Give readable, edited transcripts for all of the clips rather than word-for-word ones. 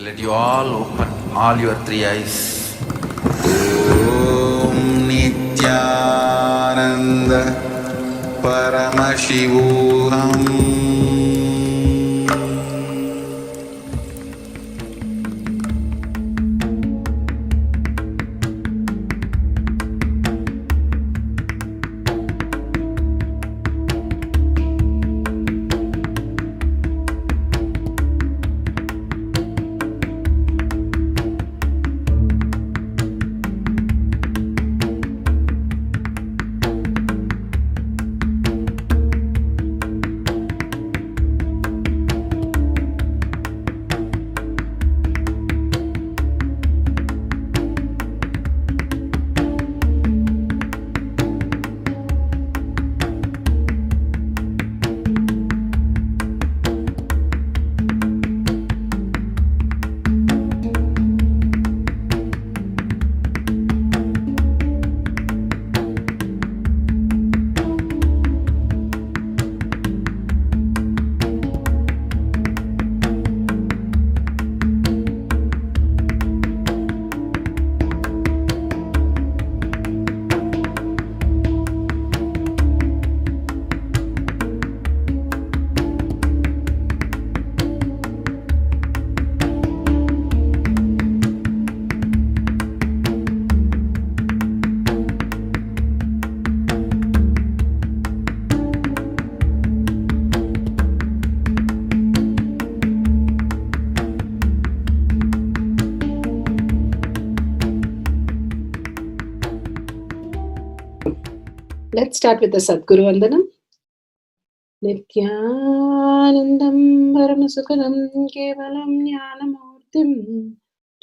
Let you all open all your three eyes. Om Nithyananda Paramashivoham. Let's start with the Sadguru Vandanam. Nithyanandam Paramasukhanam Kevalam Jnanamurtim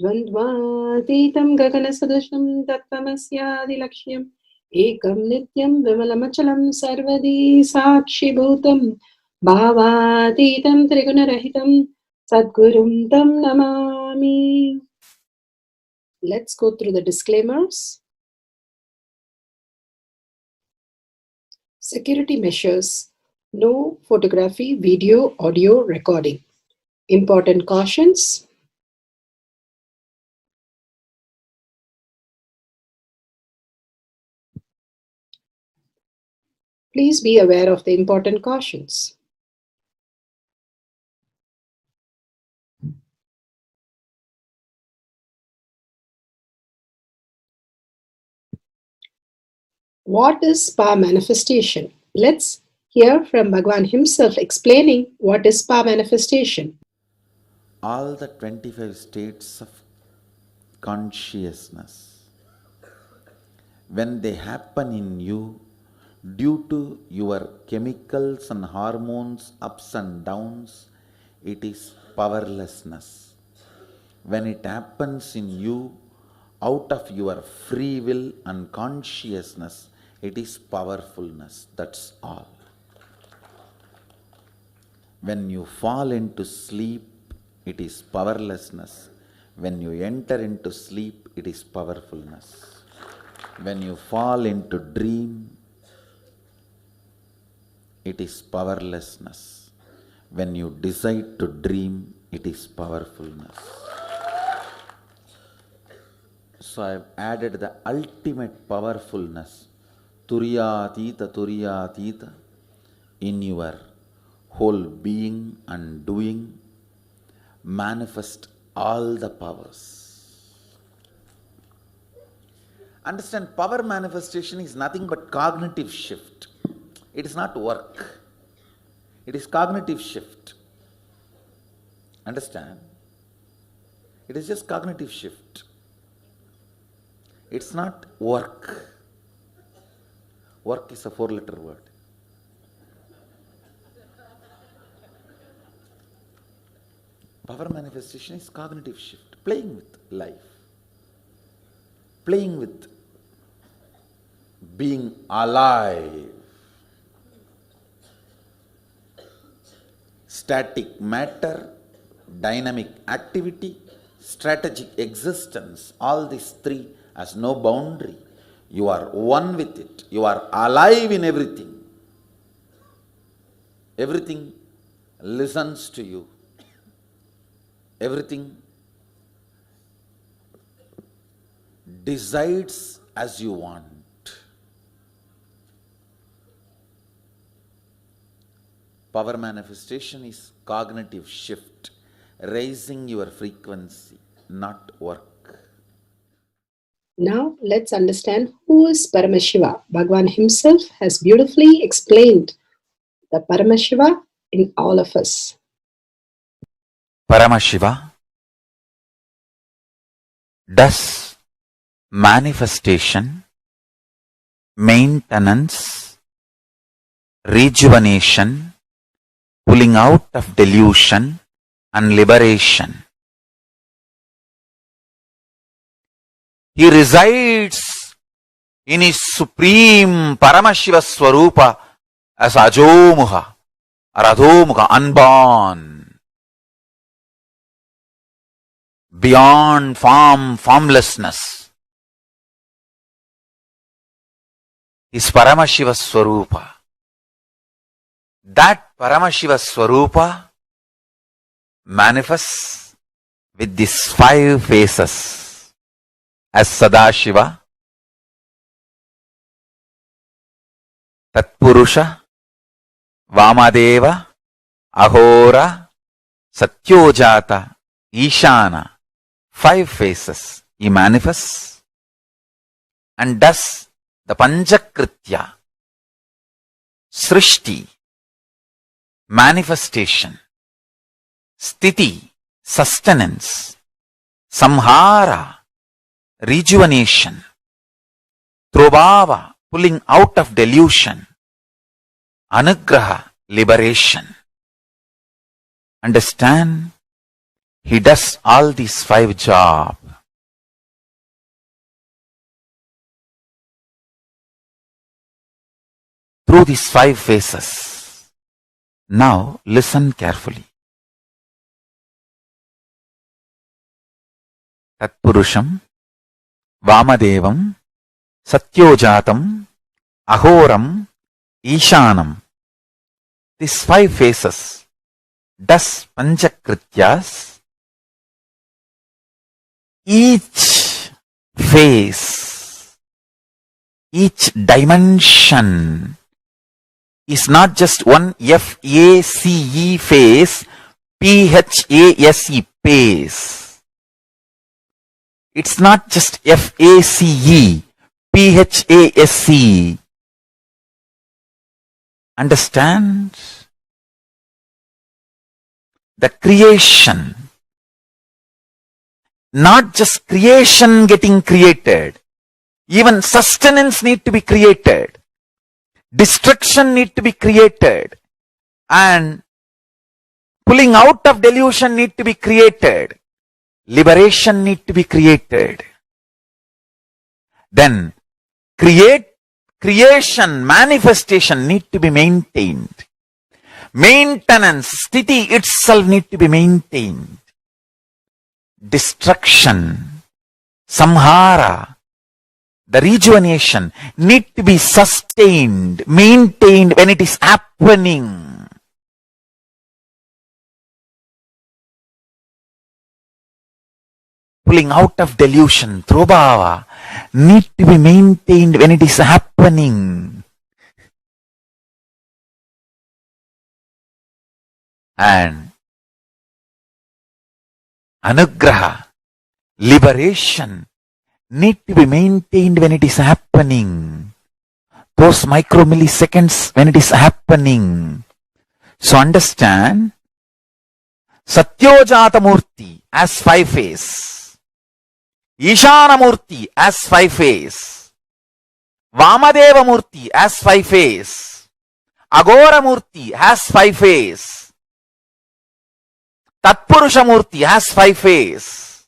Dvandvatitam Gaganasadusham Tattvamasyaadilakshya Ekam Nityam Vimalamachalam Sarvadi Sakshi Bhutam Bhavatitam Trigunarahitam Sadgurum Tam Namami. Let's go through the disclaimers. Security measures. No photography, video, audio recording. Important cautions. Please be aware of the important cautions. What is spa manifestation? Let's hear from Bhagavan himself explaining what is spa manifestation. All the 25 states of consciousness, when they happen in you due to your chemicals and hormones ups and downs, it is powerlessness. When it happens in you out of your free will and consciousness, it is powerfulness. That's all. When you fall into sleep, it is powerlessness. When you enter into sleep, it is powerfulness. When you fall into dream, it is powerlessness. When you decide to dream, it is powerfulness. So I have added the ultimate powerfulness, Turiyatita, in your whole being and doing. Manifest all the powers. Understand, power manifestation is nothing but cognitive shift. It is not work. It is cognitive shift. Understand? It is just cognitive shift. It's not work. Work is a 4-letter word. Power manifestation is cognitive shift, playing with life, playing with being alive. Static matter, dynamic activity, strategic existence, all these three has no boundary. You are one with it. You are alive in everything. Everything listens to you. Everything decides as you want. Power manifestation is cognitive shift, raising your frequency, not work. Now let's understand who is Paramashiva. Bhagavan himself has beautifully explained the Paramashiva in all of us. Paramashiva does manifestation, maintenance, rejuvenation, pulling out of delusion and liberation. He resides in his supreme Paramashiva Swarupa as Ajomuha or Adhomuha, unborn, beyond form, formlessness. Is Paramashiva Swarupa. That Paramashiva Swarupa manifests with these 5 faces as Sadashiva, Tatpurusha, Vamadeva, Ahora, Satyojata, Ishana. 5 faces he manifests and does the Panchakritya, Srishti, manifestation, Sthiti, sustenance, Samhara, rejuvenation, Trobhava, pulling out of delusion, Anugraha, liberation. Understand? He does all these 5 jobs. Through these 5 phases. Now listen carefully. Tatpurusham, Vamadevam, Satyojatam, Ahoram, Ishanam. These 5 phases does Panchakrityas. Each phase, each dimension is not just one F-A-C-E phase, P-H-A-S-E phase. It's not just F-A-C-E, P-H-A-S-E. Understand? The creation. Not just creation getting created. Even sustenance need to be created. Destruction need to be created. And pulling out of delusion need to be created. Liberation need to be created. Then creation, manifestation need to be maintained. Maintenance, sthiti itself need to be maintained. Destruction, samhara, the rejuvenation need to be sustained, maintained when it is happening. Pulling out of delusion, trobhava, need to be maintained when it is happening. And anugraha, liberation, need to be maintained when it is happening. Those micromilliseconds when it is happening. So understand, Satyojata Murti as 5 phase, Ishana Murti as 5 phase, Vamadeva Murti as 5 phase, Agora Murti has 5 phase, Tatpurusha Murti has 5 phase.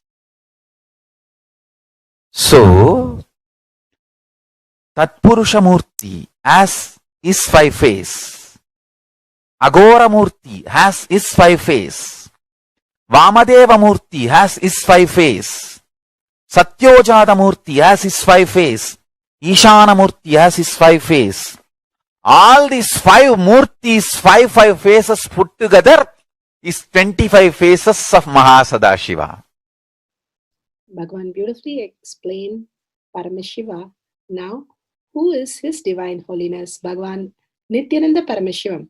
So, Tatpurusha Murti has his 5 phase, Agora Murti has his 5 phase, Vamadeva Murti has his 5 phase, Satyojata Murti has his 5 phase, Ishana Murti has his 5 phase. All these 5 Murtis, 5 phases put together is 25 phases of Mahasadashiva. Bhagavan beautifully explained Paramashiva. Now, who is His Divine Holiness Bhagavan Nithyananda Paramashivam?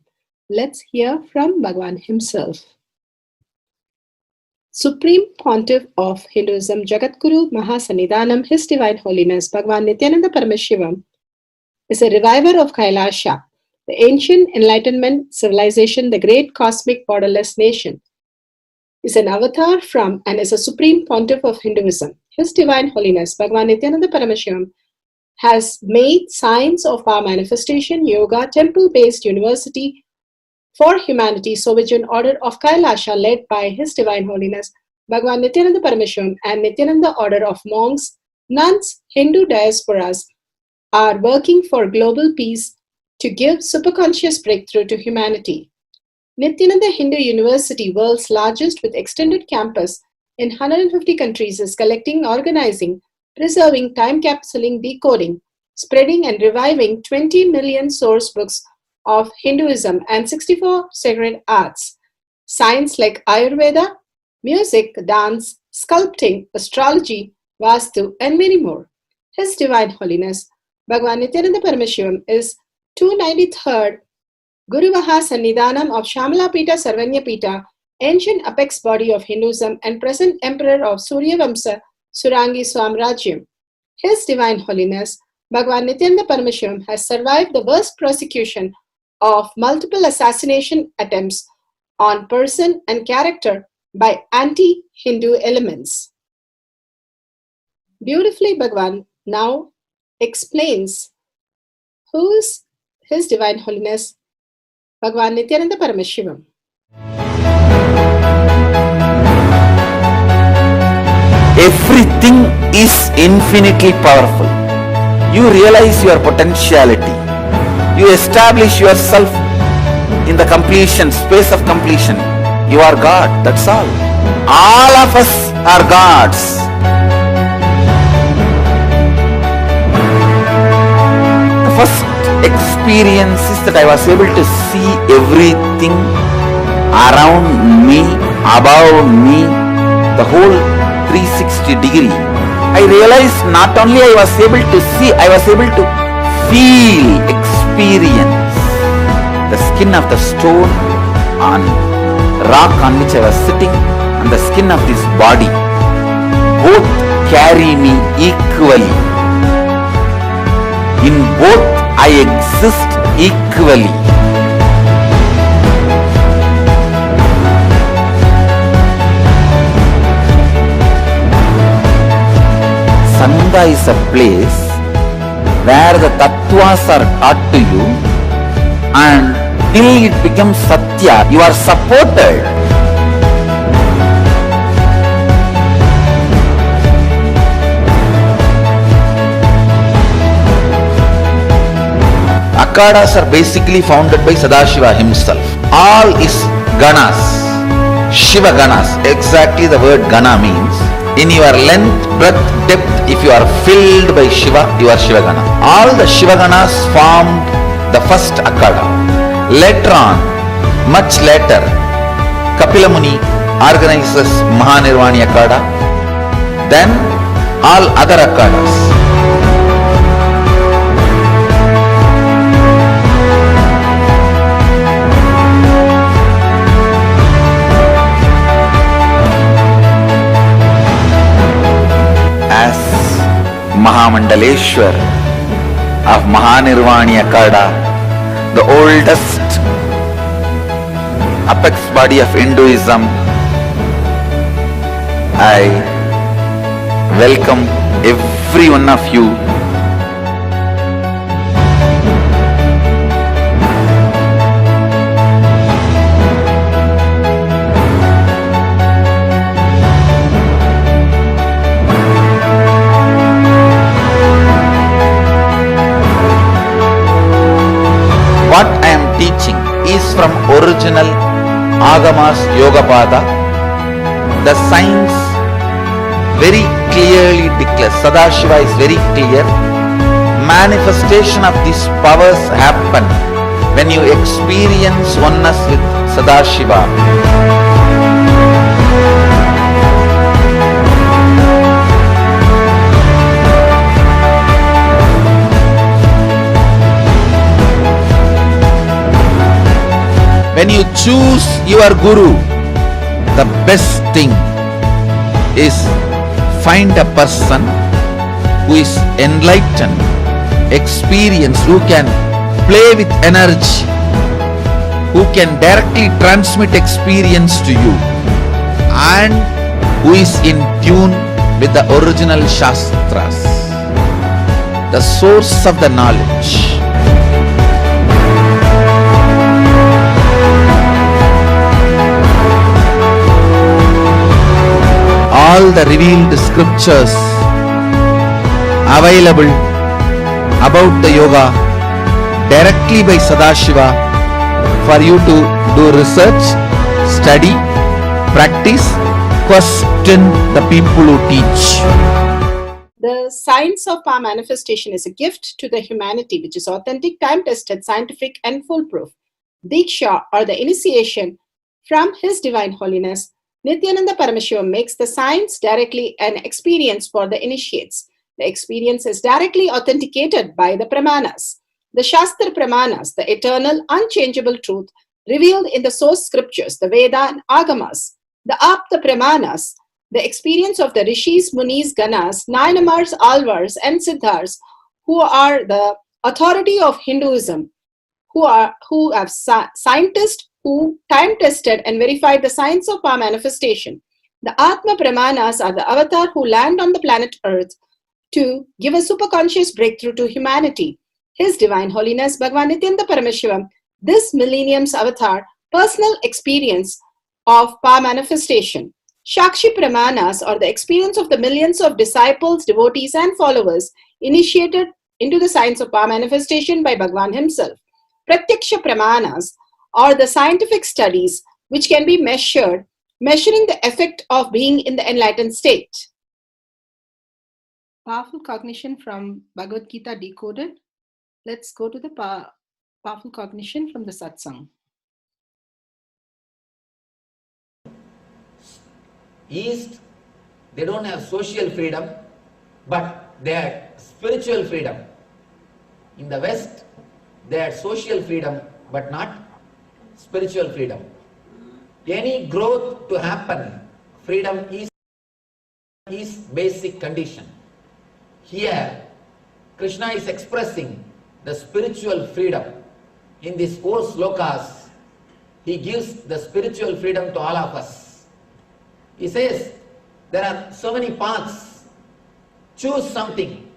Let's hear from Bhagavan himself. Supreme Pontiff of Hinduism, Jagadguru Mahasannidhanam, His Divine Holiness Bhagavan Nithyananda Paramashivam is a reviver of Kailasha, the ancient Enlightenment civilization, the great cosmic borderless nation. Is an avatar from and is a Supreme Pontiff of Hinduism. His Divine Holiness Bhagavan Nithyananda Paramashivam has made science of our manifestation, yoga, temple-based university for humanity, Sovereign Order of Kailasha, led by His Divine Holiness Bhagavan Nithyananda Paramashivam and Nithyananda Order of Monks, Nuns, Hindu diasporas are working for global peace to give superconscious breakthrough to humanity. Nithyananda Hindu University, world's largest with extended campus in 150 countries, is collecting, organizing, preserving, time capsuling, decoding, spreading and reviving 20 million source books of Hinduism and 64 sacred arts, science like Ayurveda, music, dance, sculpting, astrology, Vastu, and many more. His Divine Holiness Bhagavan Nithyananda Paramashivam is 293rd Guru Mahasannidhanam of Shamalapita Sarvanyapita, ancient apex body of Hinduism and present emperor of Suryavamsa Surangi Swamrajyam. His Divine Holiness Bhagavan Nithyananda Paramashivam has survived the worst persecution of multiple assassination attempts on person and character by anti-Hindu elements. Beautifully, Bhagavan now explains who is His Divine Holiness Bhagavan Nithyananda Paramashivam. Everything is infinitely powerful. You realize your potentiality. You establish yourself in the completion, space of completion. You are God, that's all. All of us are gods. The first experience is that I was able to see everything around me, above me, the whole 360 degree. I realized not only I was able to see, I was able to feel, experience the skin of the stone on rock on which I was sitting and the skin of this body. Both carry me equally. In both I exist equally. Sangha is a place where the tattvas are taught to you, and till it becomes satya, you are supported. Akhadas are basically founded by Sadashiva himself. All is ganas, Shiva ganas. Exactly the word gana means. In your length, breadth, depth, if you are filled by Shiva, you are Shiva Gana. All the Shiva Ganas formed the first Akhada. Later on, much later, Kapila Muni organizes Mahanirvani Akhada. Then all other Akhadas. Mahamandaleshwar of Mahanirvani Akhada, the oldest apex body of Hinduism, I welcome every one of you. What I am teaching is from original Agamas Yogapada. The science very clearly declares, Sadashiva is very clear, manifestation of these powers happen when you experience oneness with Sadashiva. choose your guru, the best thing is find a person who is enlightened, experienced, who can play with energy, who can directly transmit experience to you, and who is in tune with the original Shastras, the source of the knowledge. All the revealed scriptures available about the yoga directly by Sadashiva for you to do research, study, practice, question the people who teach. The science of power manifestation is a gift to the humanity, which is authentic, time-tested, scientific, and foolproof. Diksha, or the initiation from His Divine Holiness, Nithyananda Paramashiva, makes the science directly an experience for the initiates. The experience is directly authenticated by the Pramanas. The Shastra Pramanas, the eternal, unchangeable truth revealed in the source scriptures, the Veda and Agamas. The Apta Pramanas, the experience of the Rishis, Munis, Ganas, Nayanamars, Alvars, and Siddhars, who are the authority of Hinduism, who have scientists who time-tested and verified the science of power manifestation. The Atma Pramanas are the avatar who land on the planet Earth to give a superconscious breakthrough to humanity. His Divine Holiness Bhagavan Nithyananda Paramashiva, this millennium's avatar, personal experience of power manifestation. Shakti Pramanas, or the experience of the millions of disciples, devotees, and followers initiated into the science of power manifestation by Bhagavan himself. Pratyaksha Pramanas, or the scientific studies which can be measuring the effect of being in the enlightened state. Powerful cognition from Bhagavad Gita decoded. Let's go to the powerful cognition from the satsang. East, they don't have social freedom, but they have spiritual freedom. In the West, they have social freedom, but not spiritual freedom. Any growth to happen, freedom is basic condition. Here, Krishna is expressing the spiritual freedom. In these 4 slokas, he gives the spiritual freedom to all of us. He says, there are so many paths. Choose something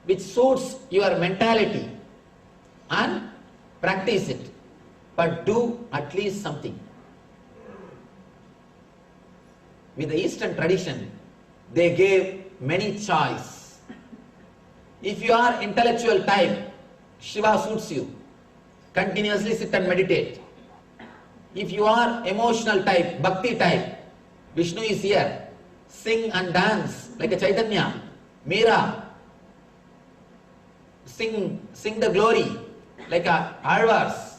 which suits your mentality and practice it. But do at least something. With the Eastern tradition, they gave many choice. If you are intellectual type, Shiva suits you. Continuously sit and meditate. If you are emotional type, bhakti type, Vishnu is here. Sing and dance like a Chaitanya. Meera. Sing the glory like a Alvars.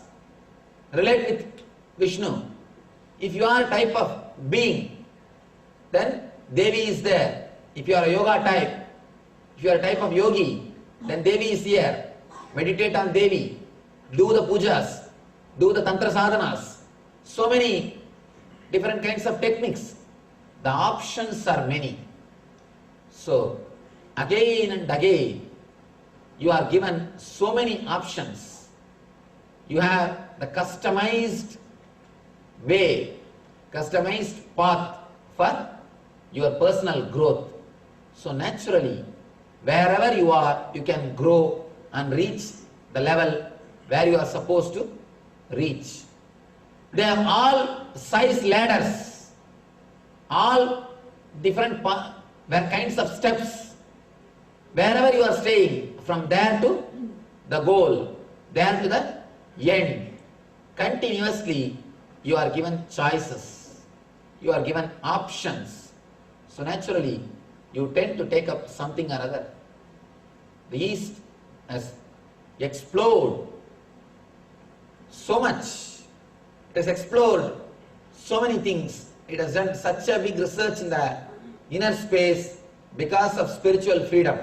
Relate with Vishnu. If you are a type of being, then Devi is there. If you are a yoga type, if you are a type of yogi, then Devi is here. Meditate on Devi. Do the pujas. Do the tantra sadhanas. So many different kinds of techniques. The options are many. So, again and again, you are given so many options. You have the customized way, customized path for your personal growth. So naturally, wherever you are, you can grow and reach the level where you are supposed to reach. They have all size ladders, all different kinds of steps. Wherever you are staying, from there to the goal, there to the end, continuously you are given choices, you are given options. So naturally, you tend to take up something or other. The East has explored so much, it has explored so many things, it has done such a big research in the inner space because of spiritual freedom.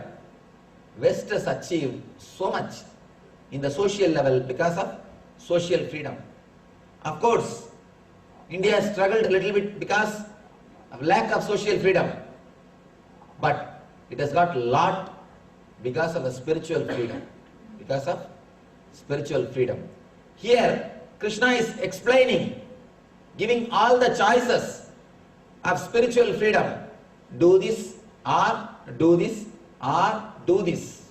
West has achieved so much in the social level because of social freedom. Of course, India has struggled a little bit because of lack of social freedom. But it has got a lot because of a spiritual freedom. Because of spiritual freedom. Here, Krishna is explaining, giving all the choices of spiritual freedom. Do this or do this or do this.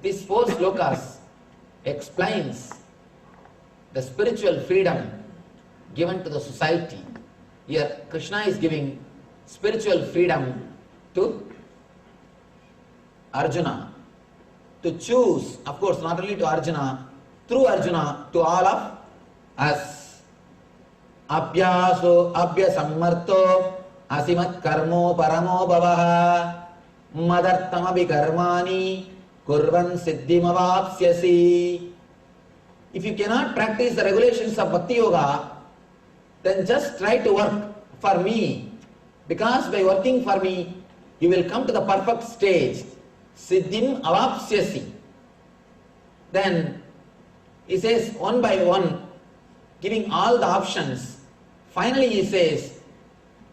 These 4 slokas explains the spiritual freedom given to the society. Here Krishna is giving spiritual freedom to Arjuna to choose, of course not only to Arjuna, through Arjuna to all of us. Abhyaso abhyasammarto asimat karmo paramo bhavaha madartam abhikarmani kurvan siddhimavapsyasi. If you cannot practice the regulations of Bhakti Yoga, then just try to work for me, because by working for me you will come to the perfect stage. Siddhim avapsyasi. Then he says one by one, giving all the options. Finally he says,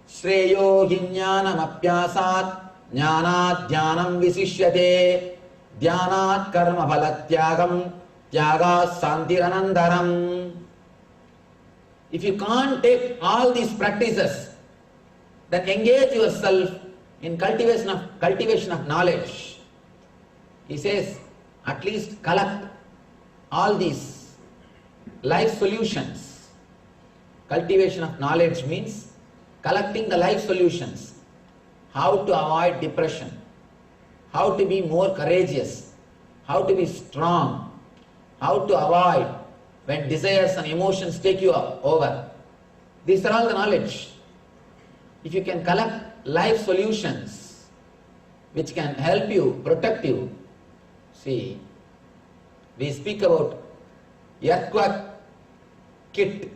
Shreyo jnanam apyasat jnanat dhyanam visishyate dhyanat karma phalatyagam tyagas santiranandaram. If you can't take all these practices, then engage yourself in cultivation of knowledge. He says, at least collect all these life solutions. Cultivation of knowledge means collecting the life solutions. How to avoid depression, how to be more courageous, how to be strong, how to avoid when desires and emotions take you over. These are all the knowledge. If you can collect life solutions which can help you, protect you. See, we speak about earthquake kit,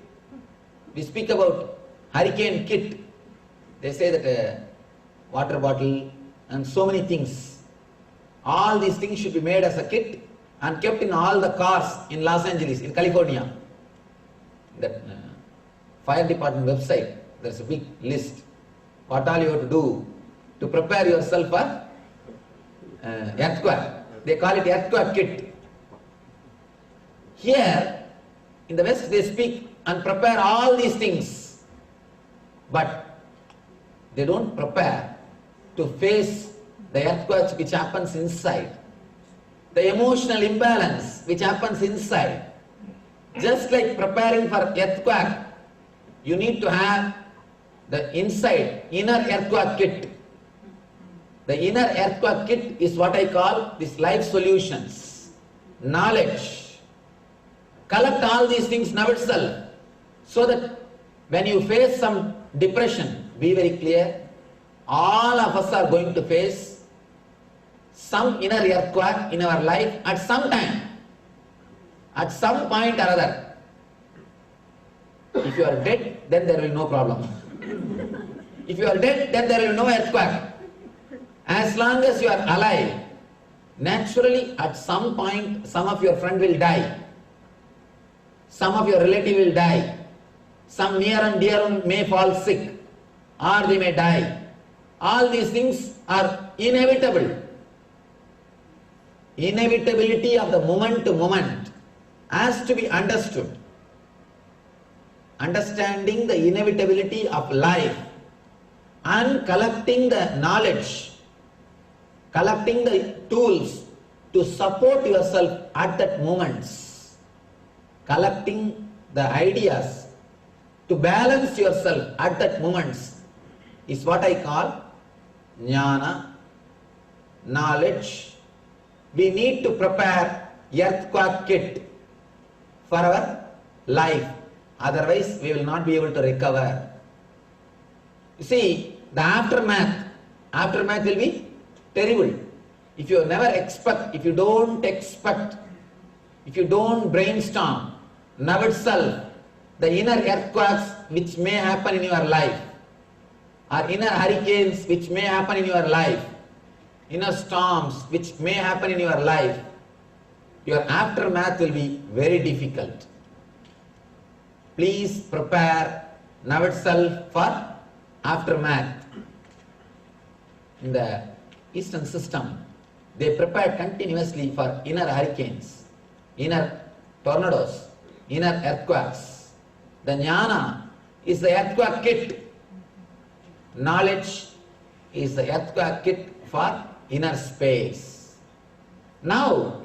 we speak about hurricane kit. They say that a water bottle and so many things, all these things should be made as a kit and kept in all the cars in Los Angeles, in California. That fire department website, there's a big list. What all you have to do to prepare yourself for earthquake. They call it earthquake kit. Here, in the West, they speak and prepare all these things. But they don't prepare to face the earthquake which happens inside. The emotional imbalance which happens inside. Just like preparing for earthquake, you need to have the inside, inner earthquake kit. The inner earthquake kit is what I call these life solutions, knowledge. Collect all these things now itself, so that when you face some depression, be very clear, all of us are going to face some inner earthquake in our life at some time, at some point or other. If you are dead, then there will be no problem. If you are dead, then there will be no earthquake. As long as you are alive, naturally at some point some of your friend will die, some of your relative will die, some near and dear may fall sick, or they may die. All these things are inevitable. Inevitability of the moment to moment has to be understood. Understanding the inevitability of life and collecting the knowledge, collecting the tools to support yourself at that moment, collecting the ideas to balance yourself at that moment is what I call Jnana, knowledge. We need to prepare earthquake kit for our life, otherwise we will not be able to recover. You see, the aftermath will be terrible. If you never expect, if you don't expect, if you don't brainstorm now itself the inner earthquakes which may happen in your life, or inner hurricanes which may happen in your life, inner storms which may happen in your life, your aftermath will be very difficult. please prepare now itself for aftermath. In the Eastern system, they prepare continuously for inner hurricanes, inner tornadoes, inner earthquakes. The Jnana is the earthquake kit. Knowledge is the earthquake kit for inner space. Now,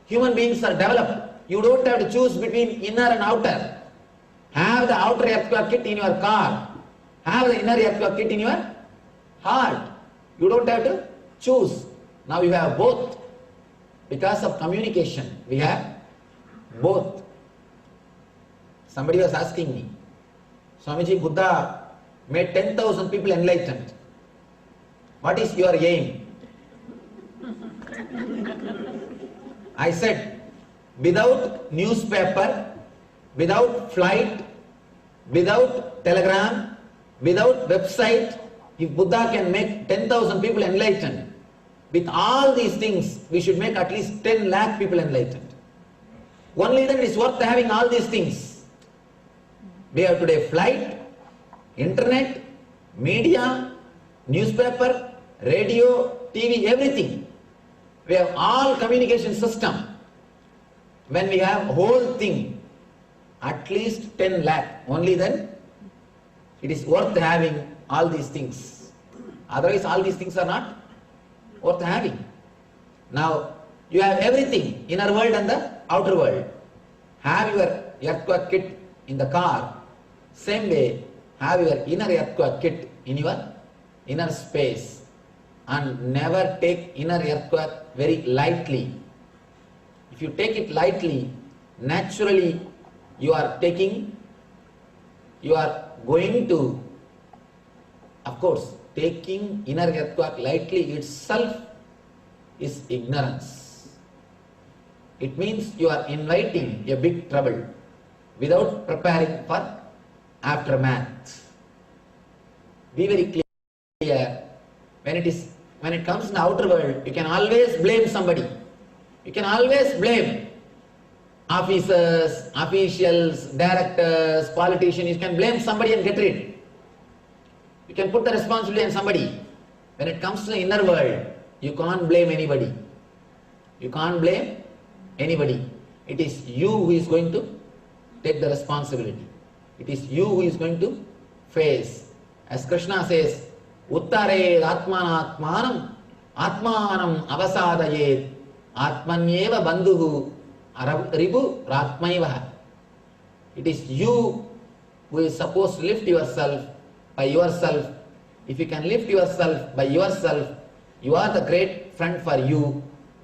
human beings are developed. You don't have to choose between inner and outer. Have the outer earthquake kit in your car. Have the inner earthquake kit in your heart. You don't have to choose. Now you have both. Because of communication, we have both. Somebody was asking me, Swamiji, Buddha made 10,000 people enlightened. What is your aim? I said, without newspaper, without flight, without telegram, without website, if Buddha can make 10,000 people enlightened, with all these things, we should make at least 10 lakh people enlightened. Only then it is worth having all these things. We have today flight, internet, media, newspaper, radio, TV, everything. We have all communication system. When we have whole thing, at least 10 lakh, only then it is worth having all these things. Otherwise all these things are not worth having. Now you have everything, inner world and the outer world. Have your earthquake kit in the car. Same way, have your inner earthquake kit in your inner space. And never take inner earthquake very lightly. If you take it lightly, naturally you are going to, of course, taking inner earthquake lightly itself is ignorance. It means you are inviting a big trouble without preparing for aftermath. Be very clear. When it comes in the outer world, you can always blame somebody. You can always blame officers, officials, directors, politicians. You can blame somebody and get rid. You can put the responsibility on somebody. When it comes to the inner world, you can't blame anybody. You can't blame anybody. It is you who is going to take the responsibility. It is you who is going to face. As Krishna says, Uttare Atmanatmanam Atmanam Avasadayet Atmanyeva Bandhuhu Ribu Ratmaivaha. It is you who is supposed to lift yourself by yourself. If you can lift yourself by yourself, you are the great friend for you.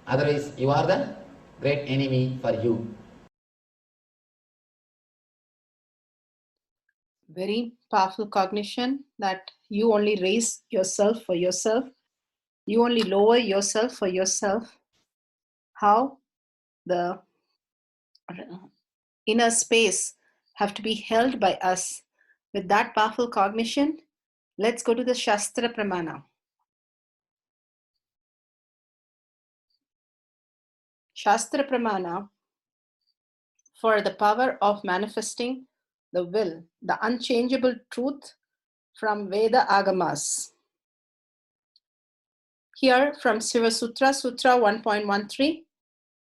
Otherwise, you are the great enemy for you. Very powerful cognition that you only raise yourself for yourself. You only lower yourself for yourself. How the inner space have to be held by us. With that powerful cognition, let's go to the Shastra Pramana. Shastra Pramana for the power of manifesting the will, the unchangeable truth from Veda Agamas. Here from Shiva Sutra, Sutra 1.13,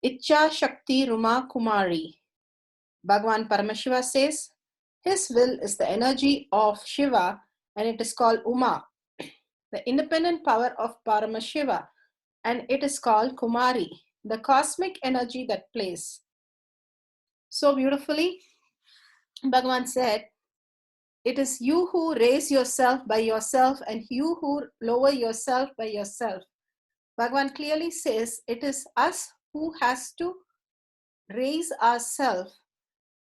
Icha Shakti Ruma Kumari. Bhagavan Paramashiva says, his will is the energy of Shiva and it is called Uma, the independent power of Paramashiva, and it is called Kumari, the cosmic energy that plays. So beautifully, Bhagavan said, it is you who raise yourself by yourself and you who lower yourself by yourself. Bhagavan clearly says it is us who has to raise ourselves.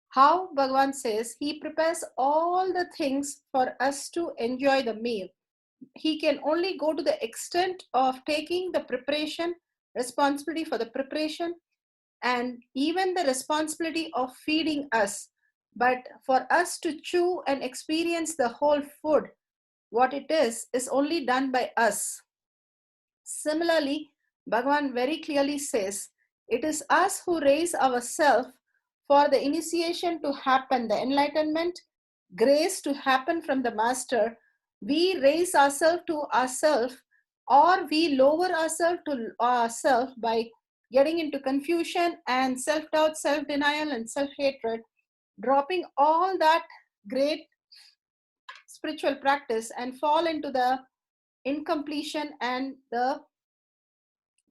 How Bhagavan says he prepares all the things for us to enjoy the meal. He can only go to the extent of taking the preparation, responsibility for the preparation, and even the responsibility of feeding us. But for us to chew and experience the whole food, what it is only done by us. Similarly, Bhagavan very clearly says, it is us who raise ourselves for the initiation to happen, the enlightenment, grace to happen from the Master, we raise ourselves to ourselves, or we lower ourselves to ourselves by getting into confusion and self-doubt, self-denial, and self-hatred, dropping all that great spiritual practice and fall into the incompletion and the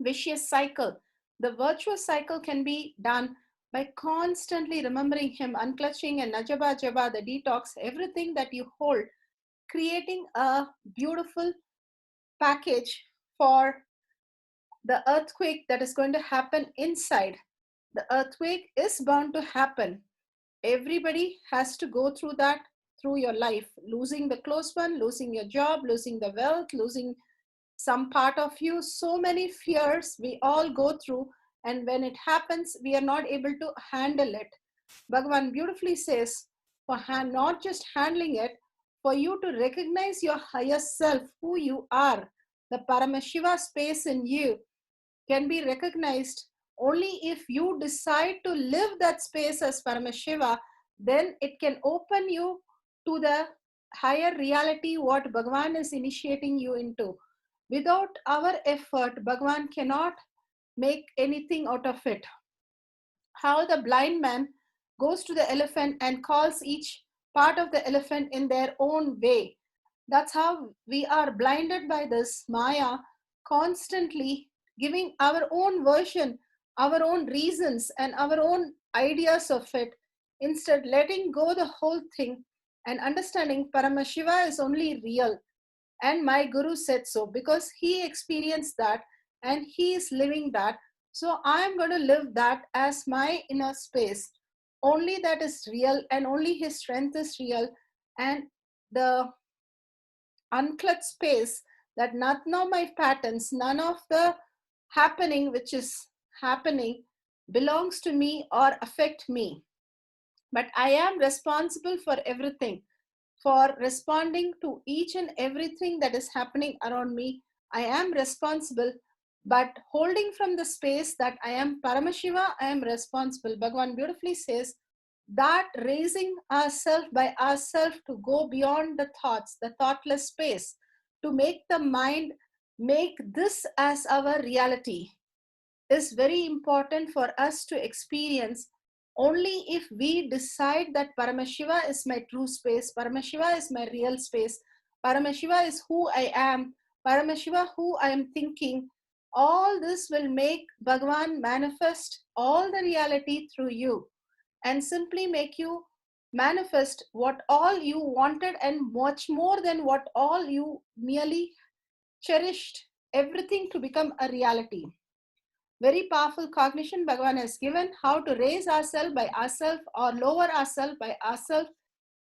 vicious cycle. The virtuous cycle can be done by constantly remembering Him, unclutching and najaba jaba, the detox, everything that you hold, creating a beautiful package for the earthquake that is going to happen inside. The earthquake is bound to happen. Everybody has to go through that through your life. Losing the close one, losing your job, losing the wealth, losing some part of you. So many fears we all go through. And when it happens, we are not able to handle it. Bhagavan beautifully says, for not just handling it, for you to recognize your higher self, who you are, the Paramashiva space in you can be recognized only if you decide to live that space as Paramashiva. Then it can open you to the higher reality what Bhagavan is initiating you into. Without our effort, Bhagavan cannot make anything out of it. How the blind man goes to the elephant and calls each part of the elephant in their own way. That's how we are blinded by this Maya, constantly giving our own version, our own reasons, and our own ideas of it, instead letting go the whole thing and understanding Paramashiva is only real. And my Guru said so because he experienced that and he is living that. So I am going to live that as my inner space. Only that is real and only his strength is real. And the unclutched space that none of my patterns, none of the happening which is happening belongs to me or affect me. But I am responsible for everything, for responding to each and everything that is happening around me. I am responsible, but holding from the space that I am Paramashiva, I am responsible. Bhagavan beautifully says that raising ourselves by ourselves to go beyond the thoughts, the thoughtless space, to make the mind make this as our reality is very important for us to experience only if we decide that Paramashiva is my true space, Paramashiva is my real space, Paramashiva is who I am, Paramashiva who I am thinking. All this will make Bhagavan manifest all the reality through you and simply make you manifest what all you wanted and much more than what all you merely cherished, everything to become a reality. Very powerful cognition Bhagavan has given, how to raise ourselves by ourselves or lower ourselves by ourselves,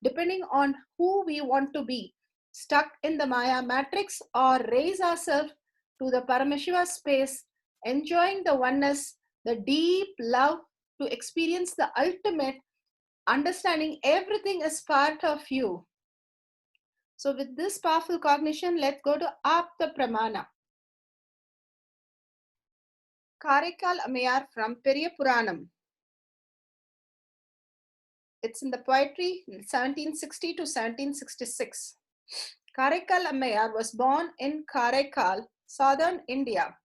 depending on who we want to be, stuck in the Maya matrix or raise ourselves to the Paramashiva space, enjoying the oneness, the deep love to experience the ultimate, understanding everything is part of you. So with this powerful cognition, let's go to Apta Pramana. Karikal Amayar from Periya Puranam. It's in the poetry 1760 to 1766. Karaikal Ammayar was born in Karaikal, southern India.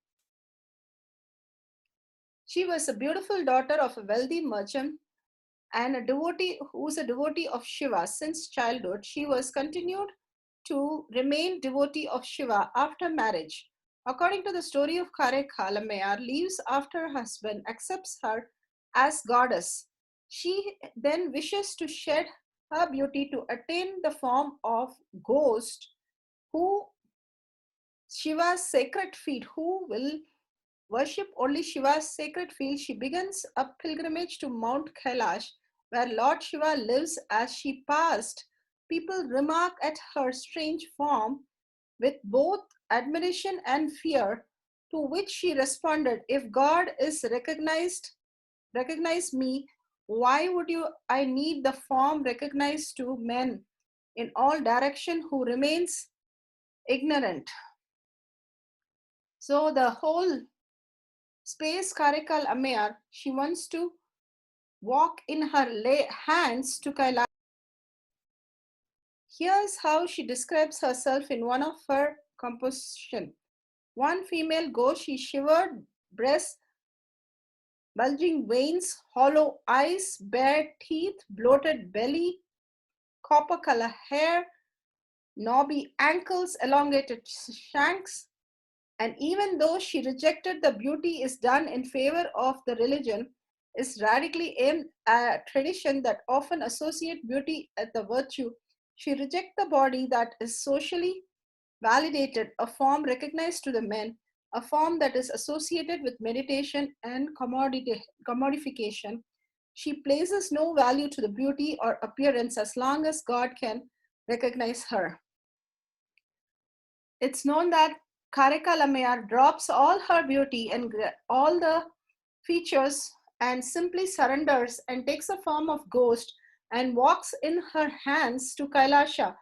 She was a beautiful daughter of a wealthy merchant and a devotee who was a devotee of Shiva since childhood. She was continued to remain devotee of Shiva after marriage. According to the story of Karaikal, Ammayar leaves after her husband accepts her as goddess. She then wishes to shed her beauty to attain the form of ghost who Shiva's sacred feet, who will worship only Shiva's sacred field. She begins a pilgrimage to Mount Kailash, where Lord Shiva lives. As she passed, people remark at her strange form with both admiration and fear, to which she responded, if God is recognize me, why would I need the form recognized to men in all direction who remains ignorant? So the whole space Karikal Ammayar, she wants to walk in her hands to Kailash. Here's how she describes herself in one of her compositions. One female ghost, she shivered breasts, bulging veins, hollow eyes, bare teeth, bloated belly, copper color hair, knobby ankles, elongated shanks. And even though she rejected the beauty is done in favor of the religion, is radically aimed at a tradition that often associate beauty as the virtue, she rejects the body that is socially validated, a form recognized to the men, a form that is associated with meditation and commodification. She places no value to the beauty or appearance as long as God can recognize her. It's known that Karika Lamayar drops all her beauty and all the features and simply surrenders and takes the form of ghost and walks in her hands to Kailasha.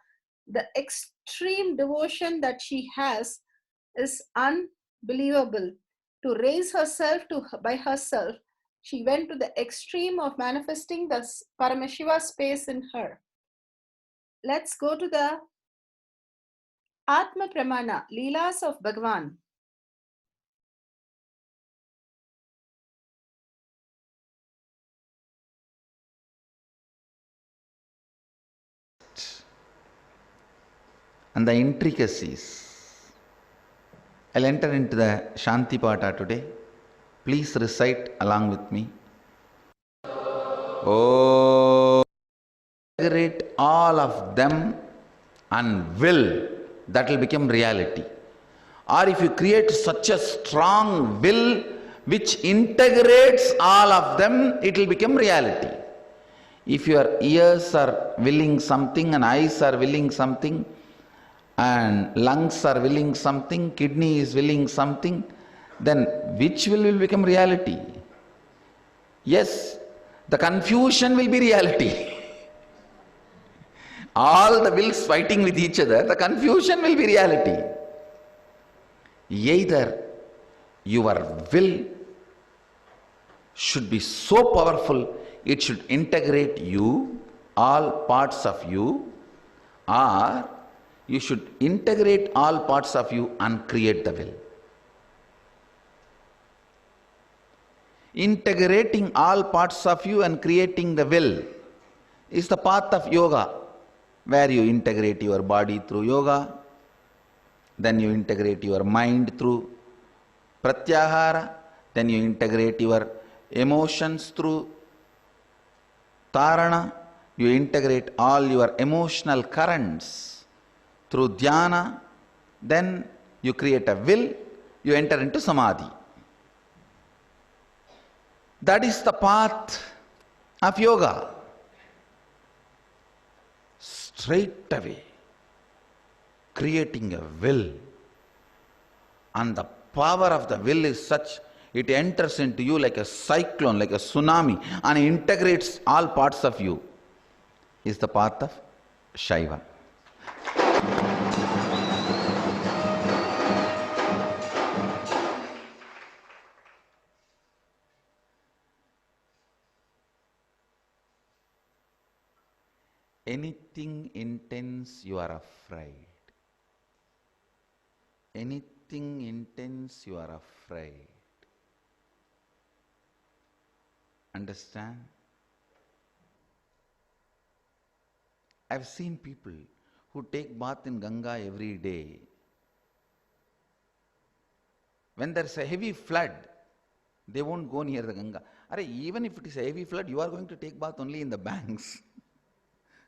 The extreme devotion that she has is unbelievable. To raise herself by herself, she went to the extreme of manifesting the Paramashiva space in her. Let's go to the Atma Pramana, Leelas of Bhagavan. And the intricacies. I'll enter into the Shanti Pata today. Please recite along with me. Oh, integrate all of them and will, that will become reality. Or if you create such a strong will which integrates all of them, it will become reality. If your ears are willing something and eyes are willing something and lungs are willing something, kidney is willing something, then which will become reality? Yes, the confusion will be reality. All the wills fighting with each other, the confusion will be reality. Either your will should be so powerful, it should integrate you, all parts of you, or you should integrate all parts of you and create the will. Integrating all parts of you and creating the will is the path of yoga, where you integrate your body through yoga, then you integrate your mind through pratyahara, then you integrate your emotions through tarana, you integrate all your emotional currents through dhyana, then you create a will, you enter into samadhi. That is the path of yoga. Straight away, creating a will, and the power of the will is such, it enters into you like a cyclone, like a tsunami, and integrates all parts of you, is the path of Shaiva. Anything intense, you are afraid. Anything intense, you are afraid. Understand? I've seen people who take bath in Ganga every day. When there's a heavy flood, they won't go near the Ganga. Even if it is a heavy flood, you are going to take bath only in the banks.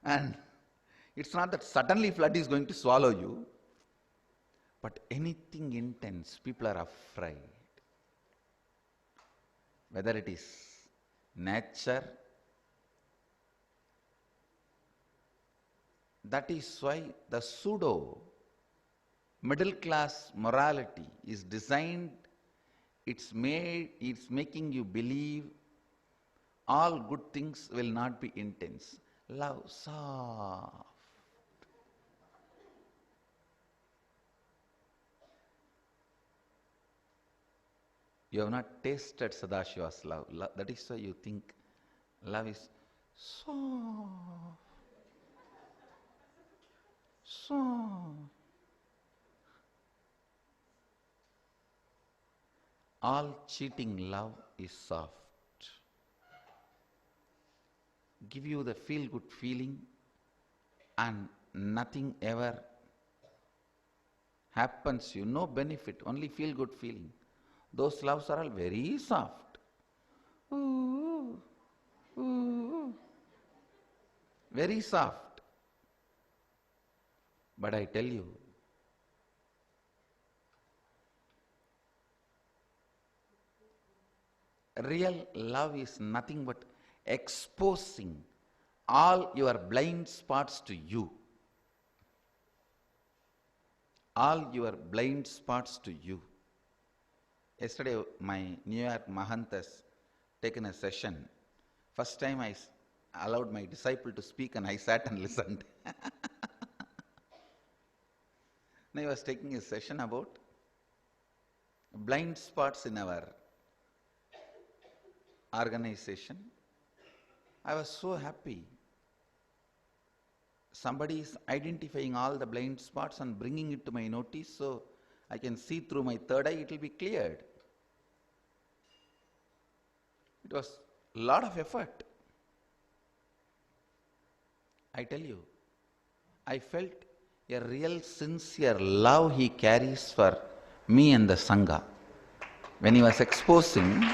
And it's not that suddenly flood is going to swallow you. But anything intense, people are afraid. Whether it is nature, that is why the pseudo middle class morality is designed, it's making you believe all good things will not be intense. Love, soft. You have not tasted Sadashiva's love. That is why you think Love is soft, soft. All cheating love is soft. Give you the feel-good feeling and nothing ever happens you, no benefit, only feel-good feeling. Those loves are all very soft. Ooh, ooh, very soft. But I tell you, real love is nothing but exposing all your blind spots to you. All your blind spots to you. Yesterday, my New York Mahant has taken a session. First time I allowed my disciple to speak and I sat and listened. Now he was taking a session about blind spots in our organization. I was so happy. Somebody is identifying all the blind spots and bringing it to my notice so I can see through my third eye, it will be cleared. It was a lot of effort. I tell you, I felt a real sincere love he carries for me and the Sangha. When he was exposing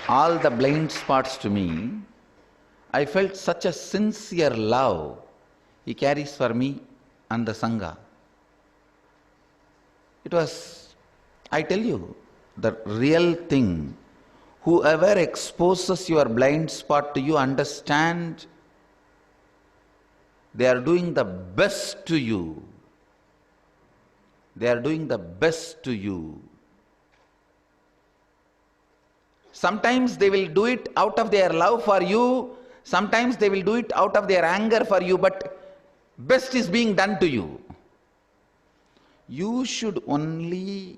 all the blind spots to me, I felt such a sincere love he carries for me and the Sangha. It was, I tell you, the real thing. Whoever exposes your blind spot to you, understand they are doing the best to you. They are doing the best to you. Sometimes they will do it out of their love for you. Sometimes they will do it out of their anger for you, but best is being done to you. You should only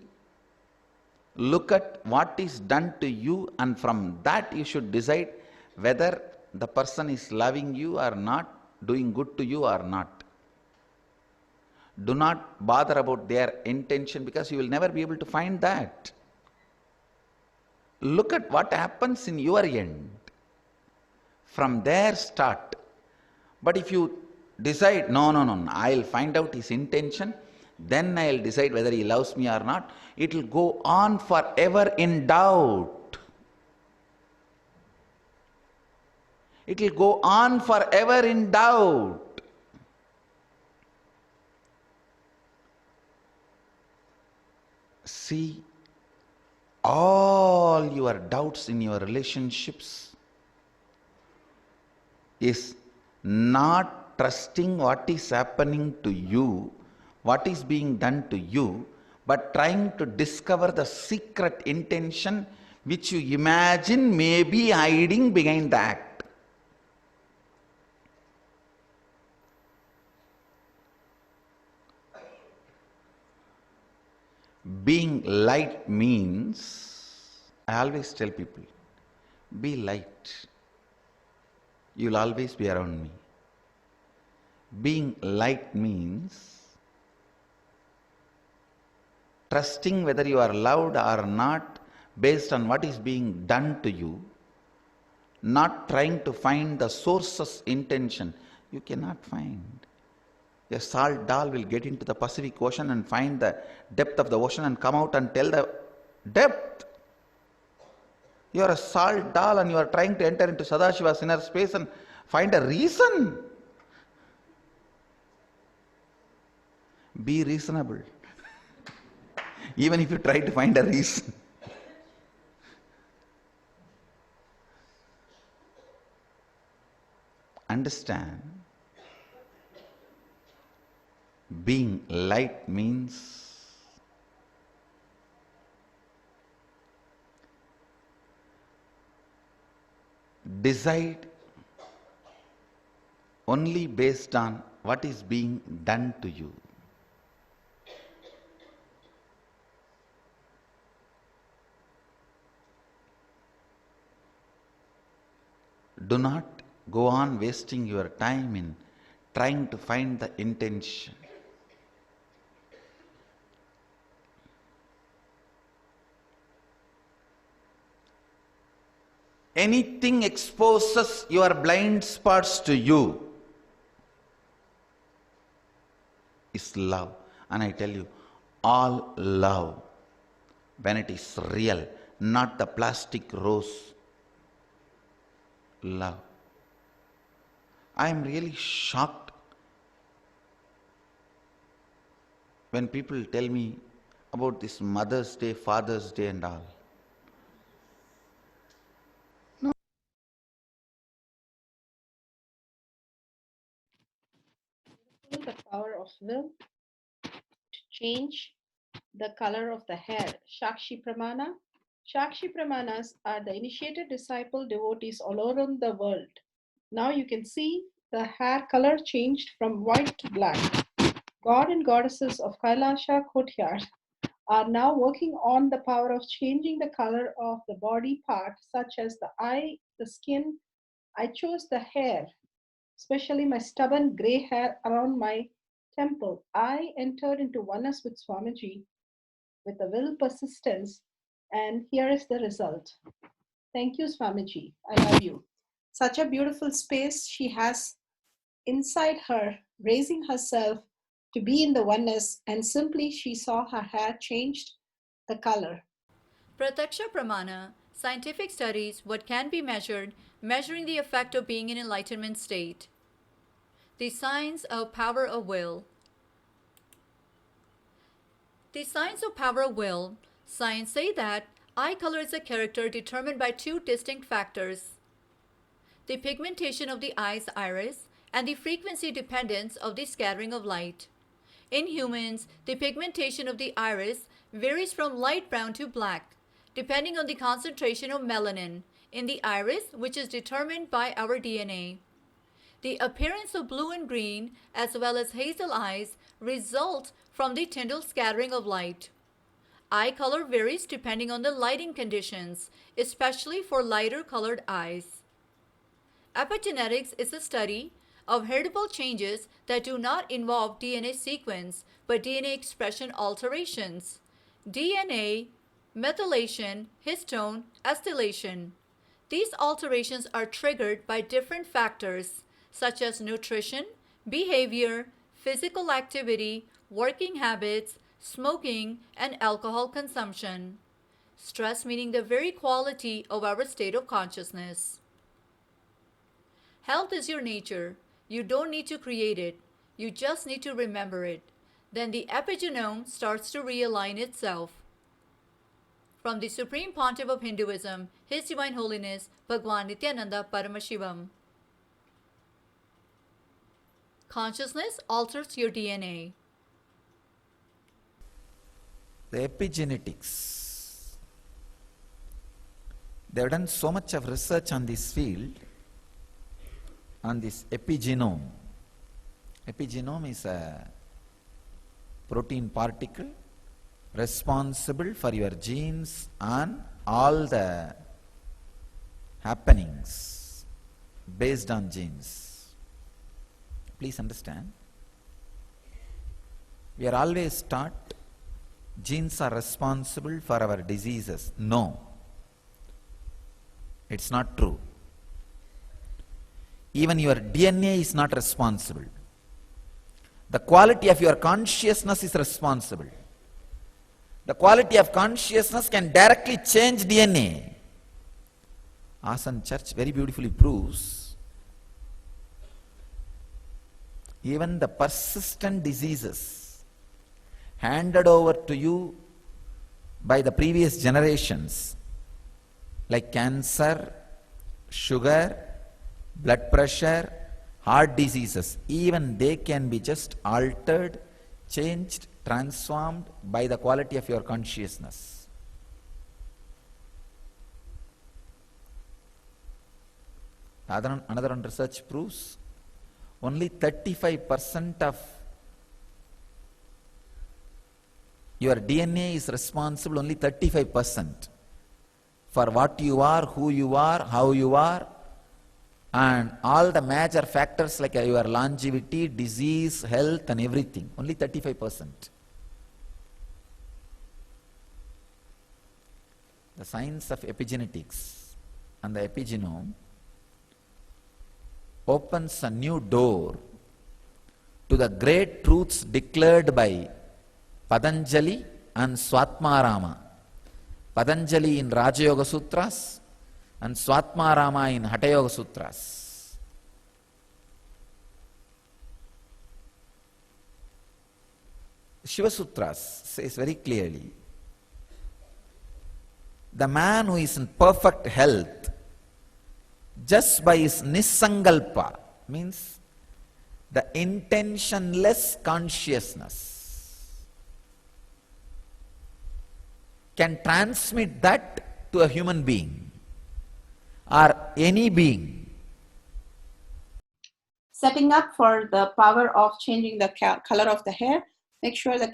look at what is done to you, and from that you should decide whether the person is loving you or not, doing good to you or not. Do not bother about their intention, because you will never be able to find that. Look at what happens in your end. From there start. But if you decide, no, I'll find out his intention, then I'll decide whether he loves me or not, it will go on forever in doubt. It will go on forever in doubt. See, all your doubts in your relationships is not trusting what is happening to you, what is being done to you, but trying to discover the secret intention which you imagine may be hiding behind the act. Being light means, I always tell people, be light. You will always be around me. Being light means trusting whether you are loved or not based on what is being done to you, not trying to find the source's intention. You cannot find. A salt doll will get into the Pacific Ocean and find the depth of the ocean and come out and tell the depth. You are a salt doll and you are trying to enter into Sadashiva's inner space and find a reason. Be reasonable. Even if you try to find a reason. Understand, being light means decide only based on what is being done to you. Do not go on wasting your time in trying to find the intention. Anything exposes your blind spots to you is love. And I tell you, all love, when it is real, not the plastic rose love. I am really shocked when people tell me about this Mother's Day, Father's Day and all. The power of will to change the color of the hair. Shastra Pramana. Shastra Pramanas are the initiated disciple devotees all around the world. Now you can see the hair color changed from white to black. God and goddesses of Kailasha courtyard are now working on the power of changing the color of the body part, such as the eye, the skin. I chose the hair, especially my stubborn gray hair around my temple. I entered into oneness with Swamiji with a will persistence, and here is the result. Thank you, Swamiji. I love you. Such a beautiful space she has inside her, raising herself to be in the oneness, and simply she saw her hair changed the color. Shastra Pramana, scientific studies what can be measured, measuring the effect of being in enlightenment state. The signs of power of will. The signs of power of will. Science say that eye color is a character determined by two distinct factors: the pigmentation of the eye's iris and the frequency dependence of the scattering of light. In humans, the pigmentation of the iris varies from light brown to black, depending on the concentration of melanin in the iris, which is determined by our DNA. The appearance of blue and green, as well as hazel eyes, result from the Tyndall scattering of light. Eye color varies depending on the lighting conditions, especially for lighter colored eyes. Epigenetics is a study of heritable changes that do not involve DNA sequence, but DNA expression alterations. DNA, methylation, histone, acetylation. These alterations are triggered by different factors such as nutrition, behavior, physical activity, working habits, smoking, and alcohol consumption. Stress meaning the very quality of our state of consciousness. Health is your nature. You don't need to create it. You just need to remember it. Then the epigenome starts to realign itself. From the Supreme Pontiff of Hinduism, His Divine Holiness, Bhagwan Nithyananda Paramashivam. Consciousness alters your DNA. The epigenetics. They have done so much of research on this field, on this epigenome. Epigenome is a protein particle responsible for your genes and all the happenings based on genes. Please understand, we are always taught genes are responsible for our diseases. No, it's not true. Even your DNA is not responsible. The quality of your consciousness is responsible. The quality of consciousness can directly change DNA. Asan Church very beautifully proves even the persistent diseases handed over to you by the previous generations, like cancer, sugar, blood pressure, heart diseases, even they can be just altered, changed, transformed by the quality of your consciousness. Another one research proves only 35% of your DNA is responsible, only 35%, for what you are, who you are, how you are, And all the major factors like your longevity, disease, health and everything, only 35%. The science of epigenetics and the epigenome opens a new door to the great truths declared by Patanjali and Swatmarama. Patanjali in Raja Yoga Sutras and Swatmarama in Hatha Yoga Sutras. Shiva Sutras says very clearly, the man who is in perfect health just by his nisangalpa, means the intentionless consciousness, can transmit that to a human being or any being. Setting up for the power of changing the color of the hair, make sure the